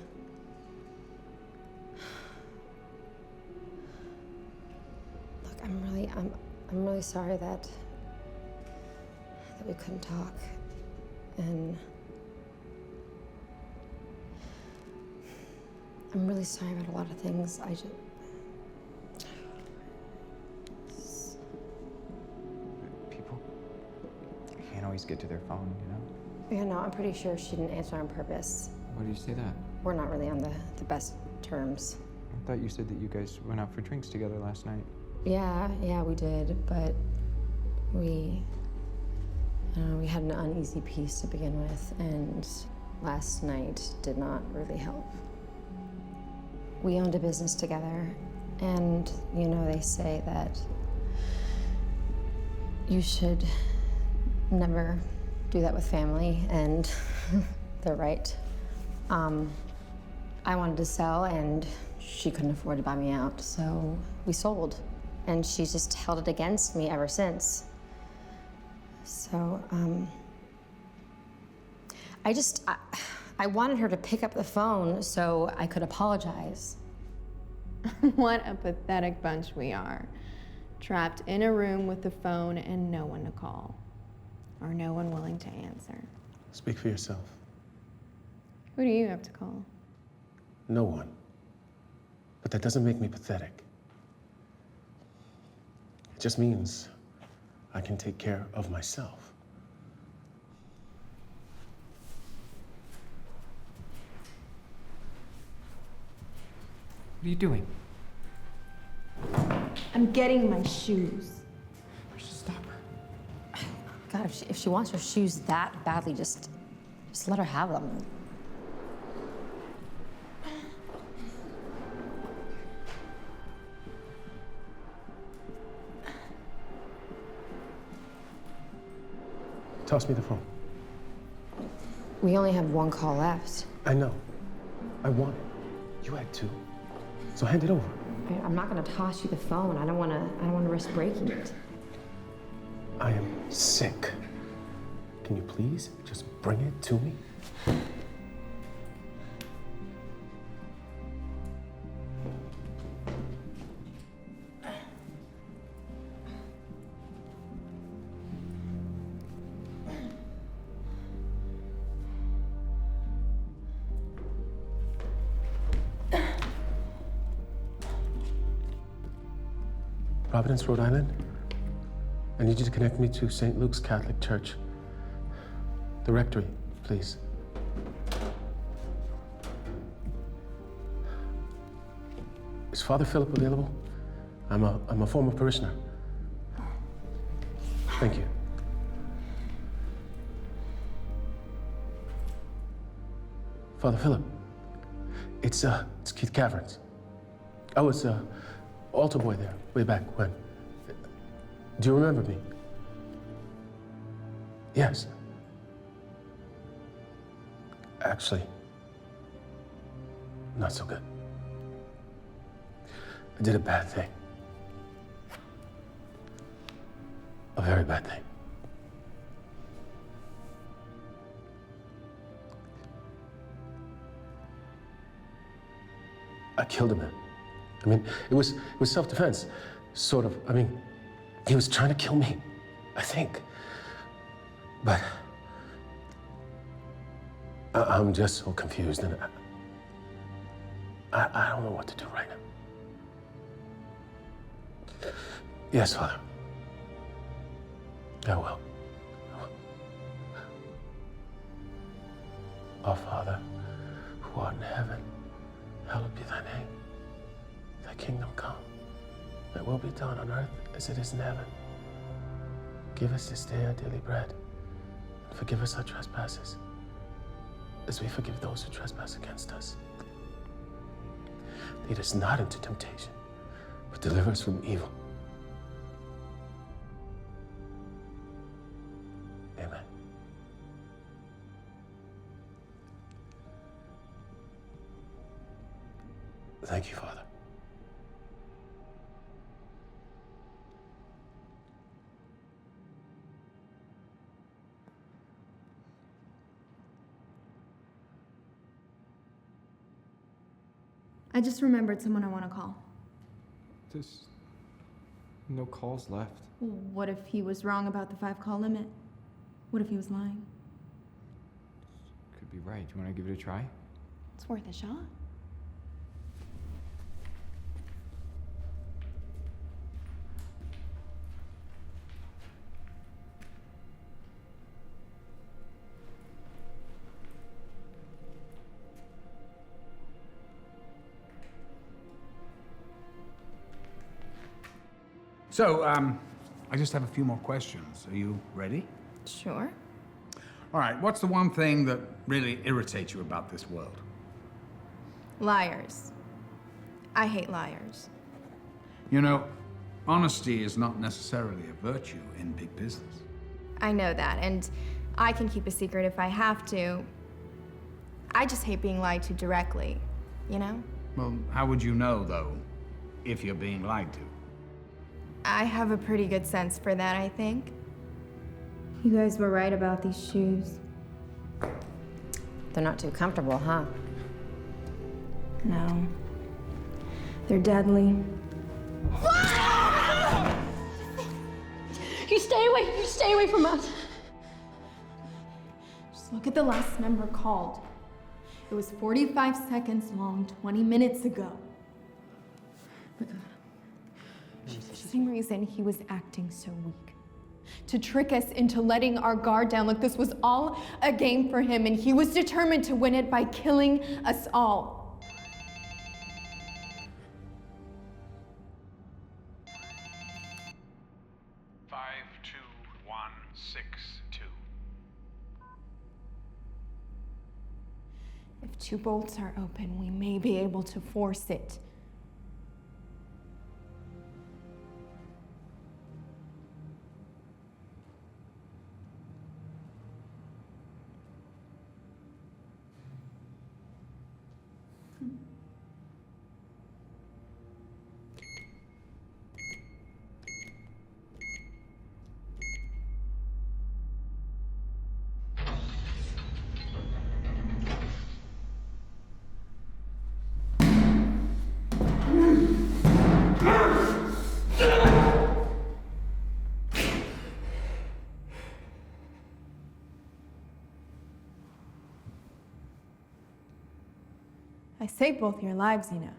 Look, I'm really sorry that we couldn't talk, and I'm really sorry about a lot of things. People can't always get to their phone, you know? Yeah, no, I'm pretty sure she didn't answer on purpose. Why did you say that? We're not really on the best terms. I thought you said that you guys went out for drinks together last night. Yeah, we did, but we had an uneasy peace to begin with, and last night did not really help. We owned a business together, and, you know, they say that you should never do that with family, and they're right. I wanted to sell, and she couldn't afford to buy me out, so we sold. And she's just held it against me ever since. So, I wanted her to pick up the phone so I could apologize. What a pathetic bunch we are. Trapped in a room with the phone and no one to call. Or no one willing to answer. Speak for yourself. Who do you have to call? No one. But that doesn't make me pathetic. It just means I can take care of myself. What are you doing? I'm getting my shoes. We should stop her. God, if she wants her shoes that badly, just let her have them. Toss me the phone. We only have 1 call left. I know. I want it. You had 2. So hand it over. I'm not gonna toss you the phone. I don't wanna risk breaking it. I am sick. Can you please just bring it to me? Providence, Rhode Island. I need you to connect me to St. Luke's Catholic Church. The rectory, please. Is Father Philip available? I'm a former parishioner. Thank you. Father Philip, it's Keith Caverns. I was altar boy there way back when. Do you remember me? Yes. Actually, not so good. I did a bad thing. A very bad thing. I killed a man. I mean, it was self-defense, sort of. I mean, he was trying to kill me, I think. But I'm just so confused, and I don't know what to do right now. Yes, Father. I will. Our Father, who art in heaven, hallowed be thy name. Thy kingdom come, Thy will be done on earth as it is in heaven. Give us this day our daily bread, and forgive us our trespasses, as we forgive those who trespass against us. Lead us not into temptation, but deliver us from evil. Amen. Thank you, Father. I just remembered someone I want to call. There's no calls left. Well, what if he was wrong about the 5-call limit? What if he was lying? Could be right. Do you want to give it a try? It's worth a shot. So, I just have a few more questions. Are you ready? Sure. All right, what's the one thing that really irritates you about this world? Liars. I hate liars. You know, honesty is not necessarily a virtue in big business. I know that, and I can keep a secret if I have to. I just hate being lied to directly, you know? Well, how would you know, though, if you're being lied to? I have a pretty good sense for that, I think. You guys were right about these shoes. They're not too comfortable, huh? No. They're deadly. You stay away from us. Just look at the last number called. It was 45 seconds long, 20 minutes ago. For some reason, he was acting so weak. To trick us into letting our guard down, like this was all a game for him, and he was determined to win it by killing us all. If 2 bolts are open, we may be able to force it. I saved both your lives, you know.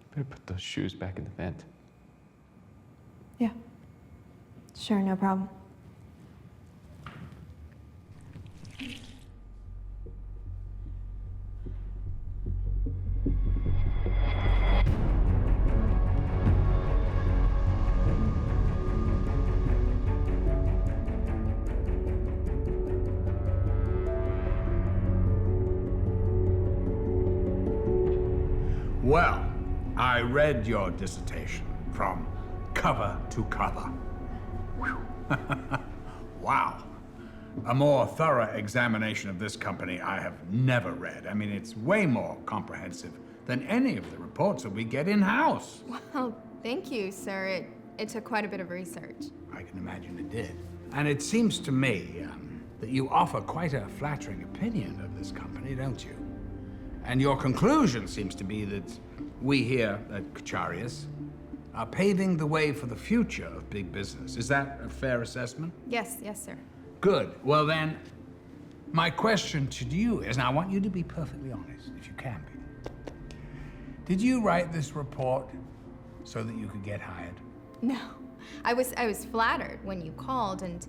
Better put those shoes back in the vent. Yeah. Sure, no problem. Well, I read your dissertation from cover to cover. Wow. A more thorough examination of this company I have never read. I mean, it's way more comprehensive than any of the reports that we get in-house. Well, thank you, sir. It took quite a bit of research. I can imagine it did. And it seems to me that you offer quite a flattering opinion of this company, don't you? And your conclusion seems to be that we here at Kacharias are paving the way for the future of big business. Is that a fair assessment? Yes, sir. Good. Well then, my question to you is, and I want you to be perfectly honest, if you can be. Did you write this report so that you could get hired? No, I was flattered when you called, and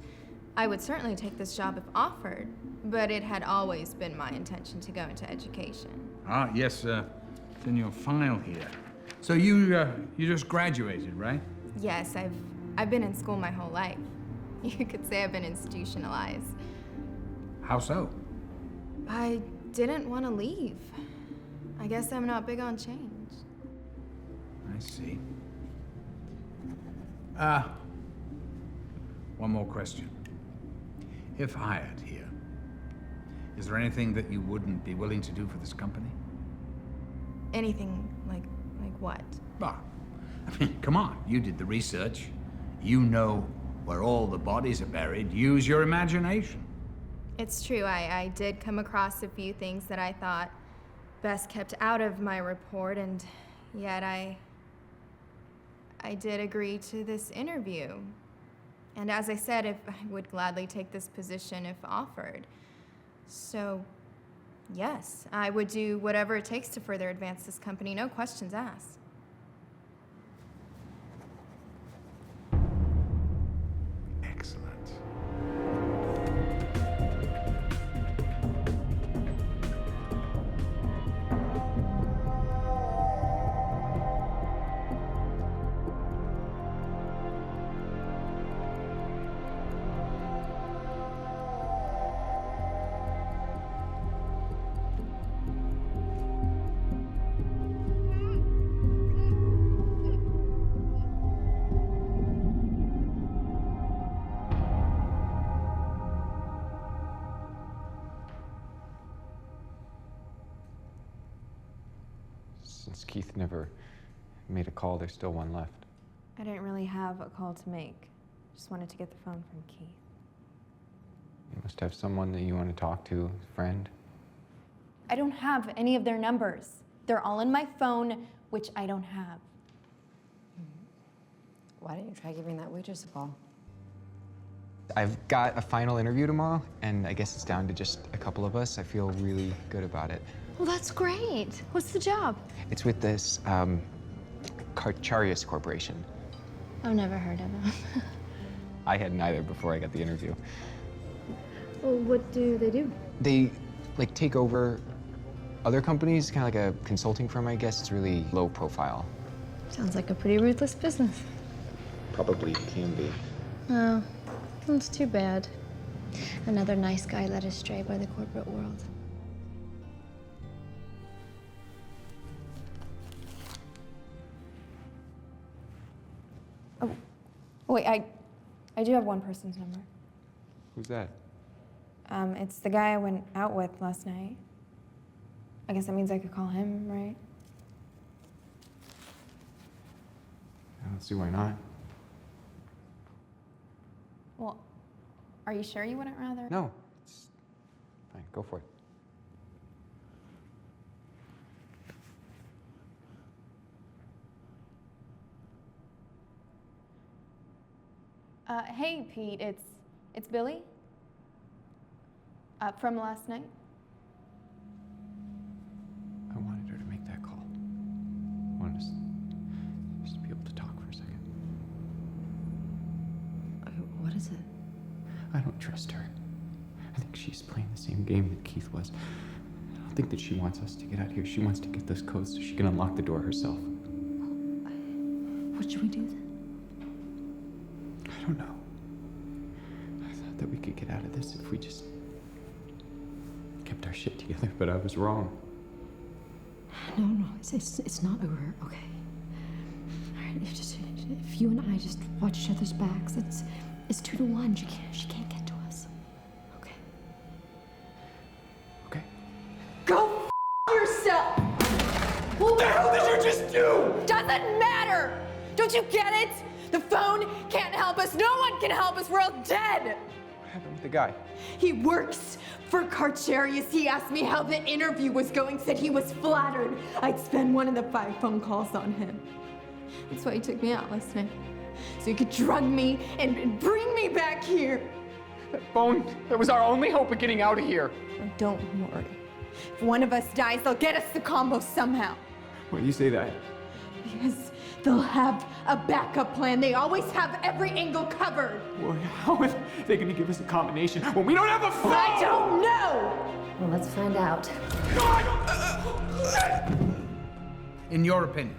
I would certainly take this job if offered, but it had always been my intention to go into education. Ah, yes, it's in your file here. So you just graduated, right? Yes, I've been in school my whole life. You could say I've been institutionalized. How so? I didn't want to leave. I guess I'm not big on change. I see. One more question. If hired here, is there anything that you wouldn't be willing to do for this company? Anything like what? Ah, I mean, come on, you did the research. You know where all the bodies are buried. Use your imagination. It's true, I did come across a few things that I thought best kept out of my report, and yet I did agree to this interview. And as I said, I would gladly take this position if offered. So, yes, I would do whatever it takes to further advance this company, no questions asked. Excellent. Since Keith never made a call, there's still one left. I didn't really have a call to make. Just wanted to get the phone from Keith. You must have someone that you want to talk to, a friend. I don't have any of their numbers. They're all in my phone, which I don't have. Why don't you try giving that waitress a call? I've got a final interview tomorrow, and I guess it's down to just a couple of us. I feel really good about it. Well, that's great. What's the job? It's with this, Karcharias Corporation. I've never heard of him. I hadn't either before I got the interview. Well, what do they do? They, like, take over other companies, kind of like a consulting firm, I guess. It's really low profile. Sounds like a pretty ruthless business. Probably can be. Oh, that's too bad. Another nice guy led astray by the corporate world. Oh, wait, I do have one person's number. Who's that? It's the guy I went out with last night. I guess that means I could call him, right? I don't see why not. Well, are you sure you wouldn't rather? No, it's fine. Go for it. Hey, Pete, it's Billy. From last night. I wanted her to make that call. I wanted us just to be able to talk for a second. What is it? I don't trust her. I think she's playing the same game that Keith was. I don't think that she wants us to get out of here. She wants to get those codes so she can unlock the door herself. What should we do then? I don't know. I thought that we could get out of this if we just kept our shit together, but I was wrong. No, it's not over, okay? All right, if you and I just watch each other's backs, it's 2-1. She can't get to us. Okay. Okay. Go yourself! What the hell did you just do? Doesn't matter! Don't you get it? The phone can't help us. No one can help us. We're all dead. What happened with the guy? He works for Karcharias. He asked me how the interview was going, said he was flattered I'd spend one of the 5 phone calls on him. That's why he took me out last night. So he could drug me and bring me back here. That phone, that was our only hope of getting out of here. Oh, don't worry. If one of us dies, they'll get us the combo somehow. Why do you say that? Because they'll have a backup plan. They always have every angle covered. Well, how are they going to give us a combination when we don't have a phone? I don't know! Well, let's find out. In your opinion,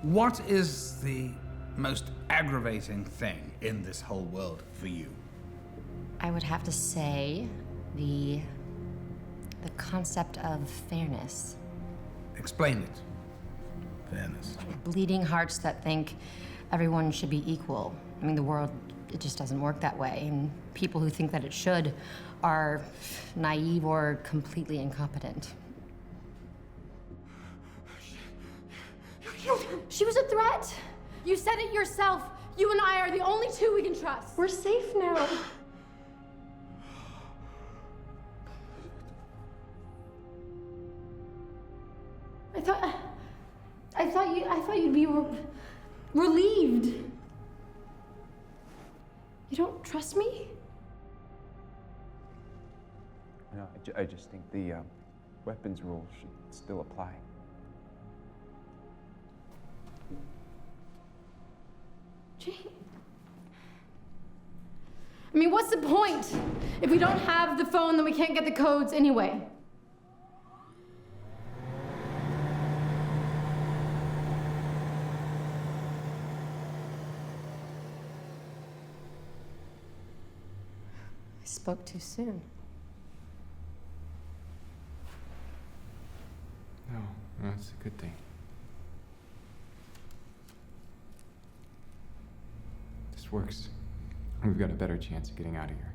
what is the most aggravating thing in this whole world for you? I would have to say the concept of fairness. Explain it. Fairness. Bleeding hearts that think everyone should be equal. I mean, the world, it just doesn't work that way. And people who think that it should are naive or completely incompetent. She was a threat. You said it yourself. You and I are the only two we can trust. We're safe now. I thought you'd be relieved. You don't trust me? No, I just think the weapons rule should still apply. Jane. I mean, what's the point? If we don't have the phone, then we can't get the codes anyway. I spoke too soon. No, that's a good thing. This works. We've got a better chance of getting out of here.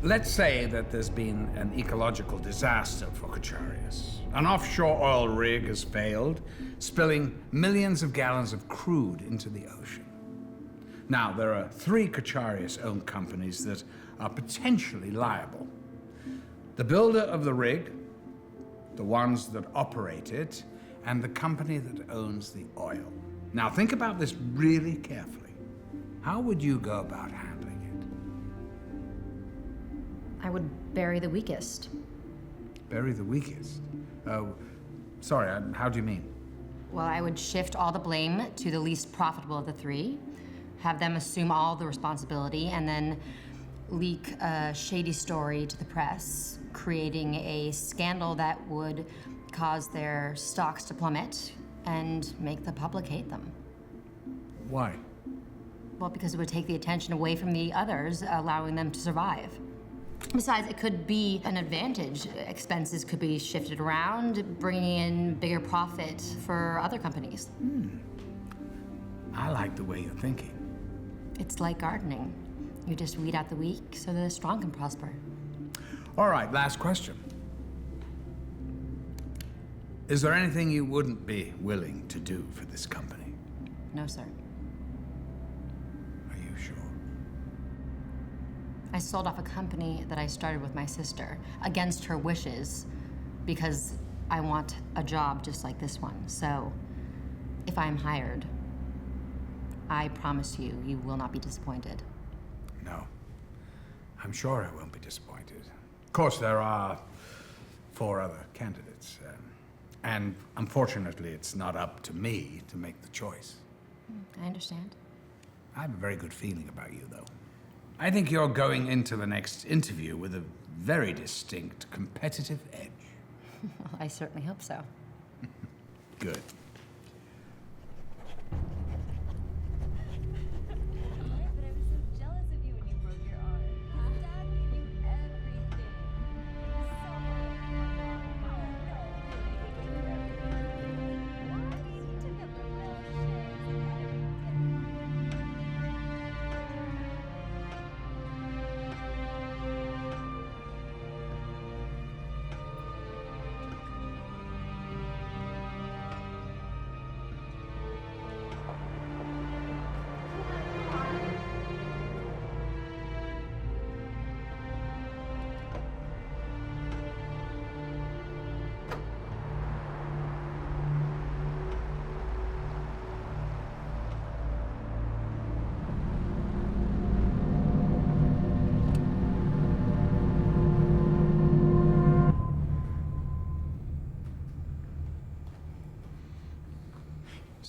Let's say that there's been an ecological disaster for Kacharias. An offshore oil rig has failed, spilling millions of gallons of crude into the ocean. Now, there are 3 Kacharias-owned companies that are potentially liable. The builder of the rig, the ones that operate it, and the company that owns the oil. Now, think about this really carefully. How would you go about handling it? I would bury the weakest. Bury the weakest? Oh, sorry, how do you mean? Well, I would shift all the blame to the least profitable of the 3, have them assume all the responsibility, and then leak a shady story to the press, creating a scandal that would cause their stocks to plummet and make the public hate them. Why? Well, because it would take the attention away from the others, allowing them to survive. Besides, it could be an advantage. Expenses could be shifted around, bringing in bigger profit for other companies. I like the way you're thinking. It's like gardening. You just weed out the weak so the strong can prosper. All right, last question. Is there anything you wouldn't be willing to do for this company? No, sir. Are you sure? I sold off a company that I started with my sister against her wishes because I want a job just like this one. So if I'm hired, I promise you, you will not be disappointed. No. I'm sure I won't be disappointed. Of course, there are 4 other candidates. And unfortunately, it's not up to me to make the choice. I understand. I have a very good feeling about you, though. I think you're going into the next interview with a very distinct competitive edge. Well, I certainly hope so. Good.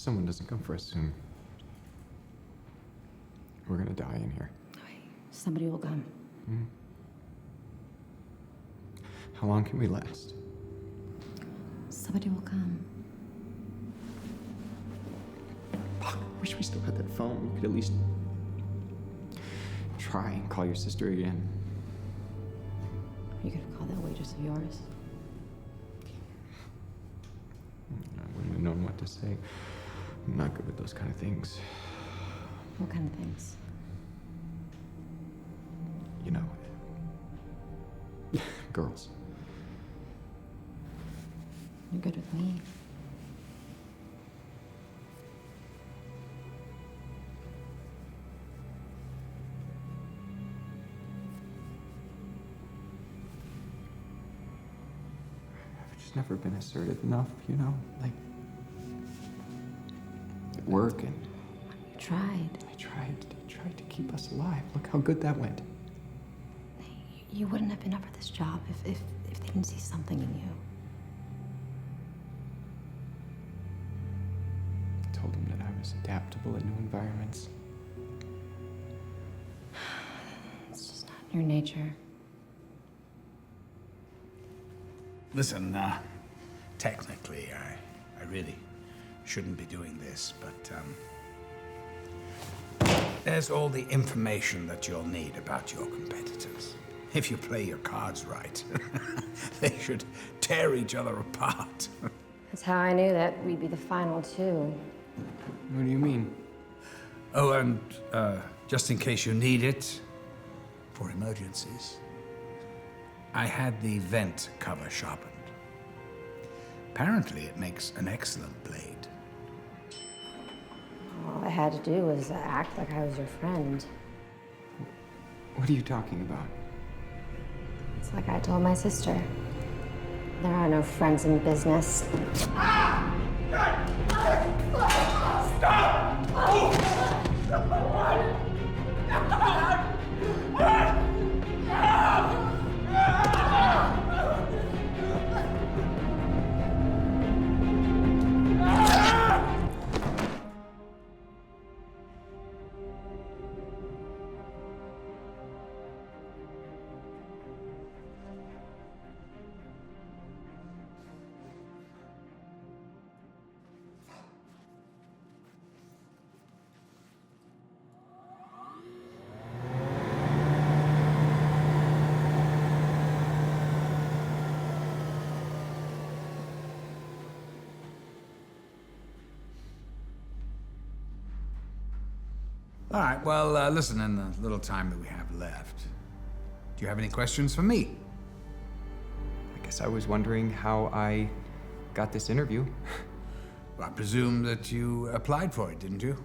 someone doesn't come for us soon, we're gonna die in here. Somebody will come. Hmm? How long can we last? Somebody will come. Fuck, I wish we still had that phone. We could at least try and call your sister again. You could have called that waitress of yours. I wouldn't have known what to say. I'm not good with those kind of things. What kind of things? You know, girls. You're good with me. I've just never been assertive enough, you know? Like, at work and... You tried. I tried to keep us alive. Look how good that went. You wouldn't have been up for this job if they didn't see something in you. I told them that I was adaptable in new environments. It's just not in your nature. Listen, technically, I really shouldn't be doing this, but there's all the information that you'll need about your competitors. If you play your cards right, they should tear each other apart. That's how I knew that we'd be the final two. What do you mean? Oh, and just in case you need it, for emergencies, I had the vent cover sharpened. Apparently, it makes an excellent blade. All I had to do was act like I was your friend. What are you talking about? It's like I told my sister. There are no friends in business. All right, well, listen, in the little time that we have left, do you have any questions for me? I guess I was wondering how I got this interview. Well, I presume that you applied for it, didn't you?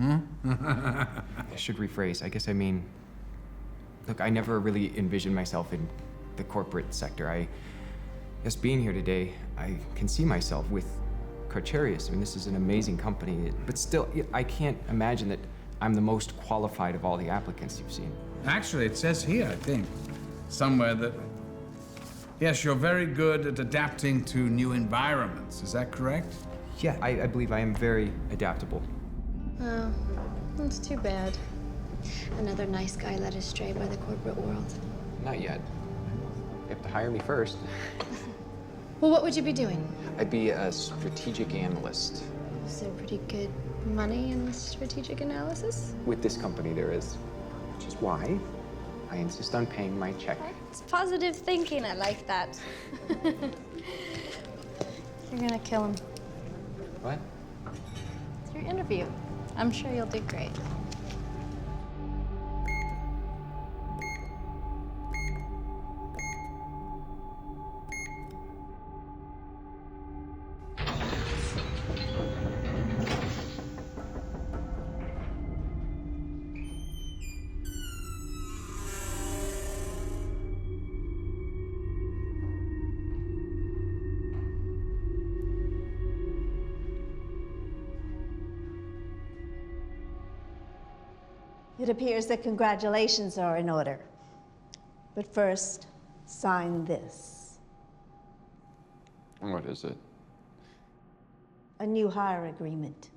I should rephrase. I guess I mean, look, I never really envisioned myself in the corporate sector. I guess being here today, I can see myself with Carcharius. I mean, this is an amazing company, but still, I can't imagine that I'm the most qualified of all the applicants you've seen. Actually, it says here, I think, somewhere that, yes, you're very good at adapting to new environments. Is that correct? Yeah, I believe I am very adaptable. Oh, that's too bad. Another nice guy led astray by the corporate world. Not yet. You have to hire me first. Well, what would you be doing? I'd be a strategic analyst. Is there pretty good money in strategic analysis? With this company, there is. Which is why I insist on paying my check. It's positive thinking. I like that. You're gonna kill him. What? It's your interview. I'm sure you'll do great. It appears that congratulations are in order. But first, sign this. What is it? a new hire agreement.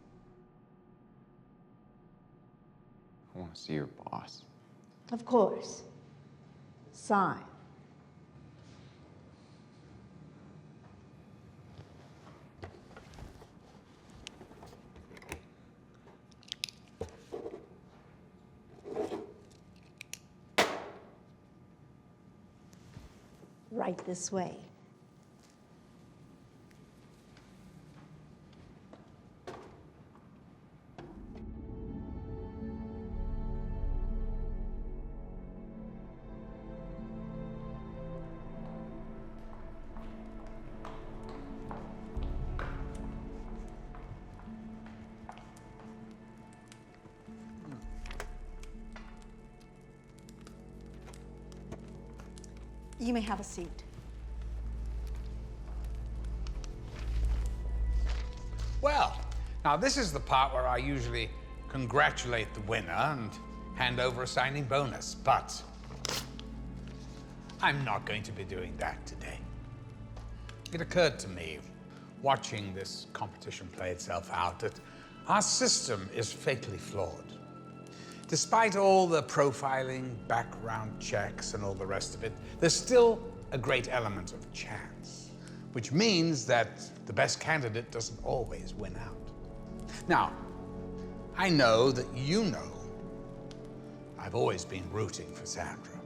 I want to see your boss. Of course. Sign. Right this way. You may have a seat. Well, now this is the part where I usually congratulate the winner and hand over a signing bonus, but I'm not going to be doing that today. It occurred to me, watching this competition play itself out, that our system is fatally flawed. Despite all the profiling, background checks, and all the rest of it, there's still a great element of chance, which means that the best candidate doesn't always win out. Now, I know that you know I've always been rooting for Sandra.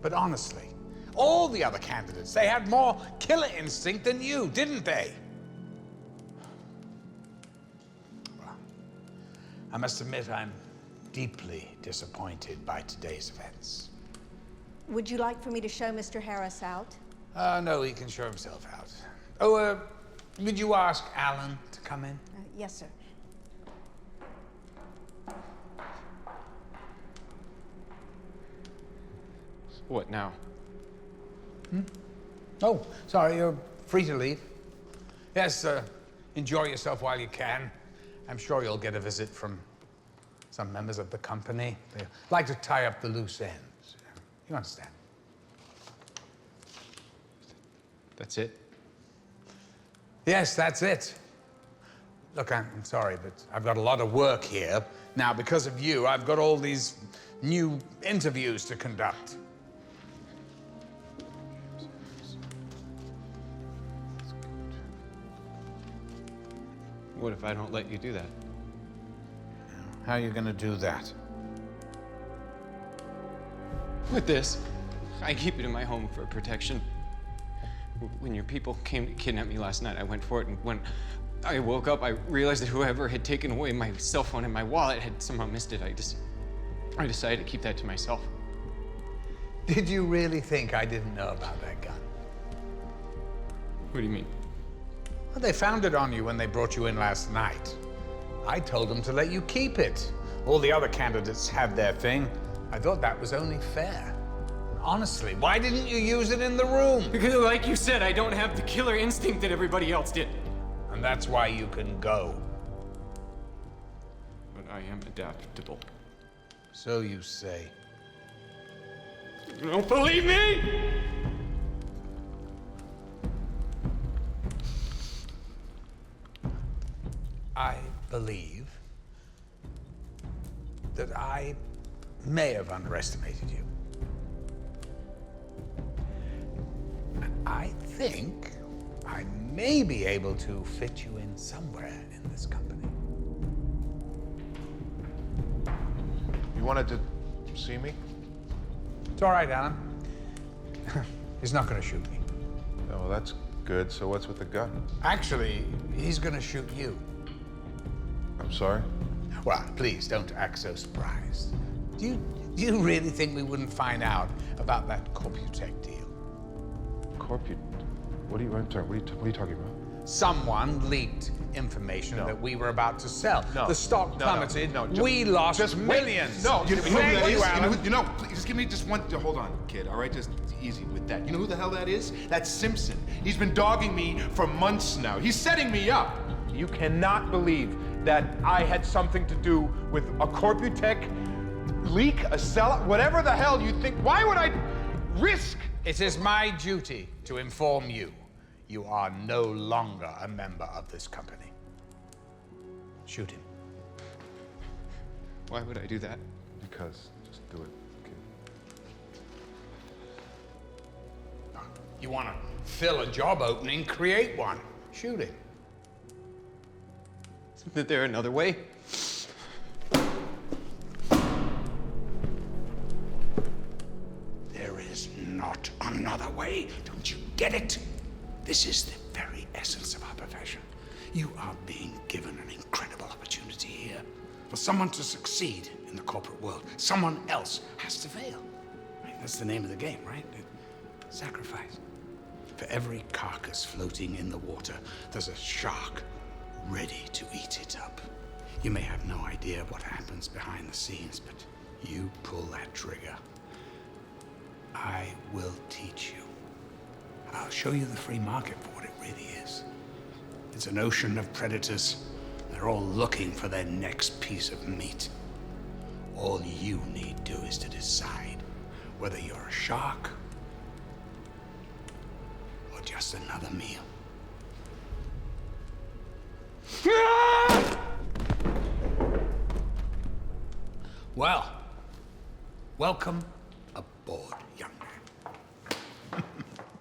But honestly, all the other candidates, they had more killer instinct than you, didn't they? I must admit, I'm deeply disappointed by today's events. Would you like for me to show Mr. Harris out? No, he can show himself out. Oh, would you ask Alan to come in? Yes, sir. What now? Oh, sorry, you're free to leave. Yes, enjoy yourself while you can. I'm sure you'll get a visit from some members of the company. They like to tie up the loose ends. You understand? That's it? Yes, that's it. Look, I'm sorry, but I've got a lot of work here. Now, because of you, I've got all these new interviews to conduct. What if I don't let you do that? How are you going to do that? With this, I keep it in my home for protection. When your people came to kidnap me last night, I went for it, and when I woke up, I realized that whoever had taken away my cell phone and my wallet had somehow missed it. I decided to keep that to myself. Did you really think I didn't know about that gun? What do you mean? Well, they found it on you when they brought you in last night. I told them to let you keep it. All the other candidates had their thing. I thought that was only fair. Honestly, why didn't you use it in the room? Because, like you said, I don't have the killer instinct that everybody else did. And that's why you can go. But I am adaptable. So you say. You don't believe me? I believe that I may have underestimated you. I think I may be able to fit you in somewhere in this company. You wanted to see me? It's all right, Alan. He's not going to shoot me. Oh, well, that's good. So what's with the gun? Actually, he's going to shoot you. I'm sorry? Well, please don't act so surprised. Do you really think we wouldn't find out about that Computech deal? What are you talking about? Someone leaked information that we were about to sell. No. The stock plummeted. No. We lost just millions. No, you know who that is? Alan. Please, just give me just one. Hold on, kid. All right, just easy with that. You know who the hell that is? That's Simpson. He's been dogging me for months now. He's setting me up. You cannot believe that I had something to do with a Computech leak, a sellout, whatever the hell you think. Why would I risk? It is my duty to inform you. You are no longer a member of this company. Shoot him. Why would I do that? Because, just do it, kid. You want to fill a job opening, create one. Shoot him. Isn't there another way? There is not another way. Don't you get it? This is the very essence of our profession. You are being given an incredible opportunity here. For someone to succeed in the corporate world, someone else has to fail. Right? That's the name of the game, right? Sacrifice. For every carcass floating in the water, there's a shark ready to eat it up. You may have no idea what happens behind the scenes, but you pull that trigger. I will teach you. I'll show you the free market for what it really is. It's an ocean of predators. They're all looking for their next piece of meat. All you need do is to decide whether you're a shark or just another meal. Well, welcome aboard, young man.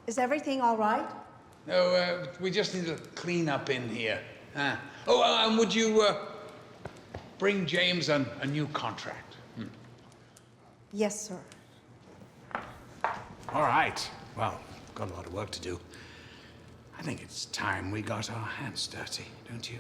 Is everything all right? No, we just need to clean up in here. And would you bring James a new contract? Yes, sir. All right. Well, got a lot of work to do. I think it's time we got our hands dirty, don't you?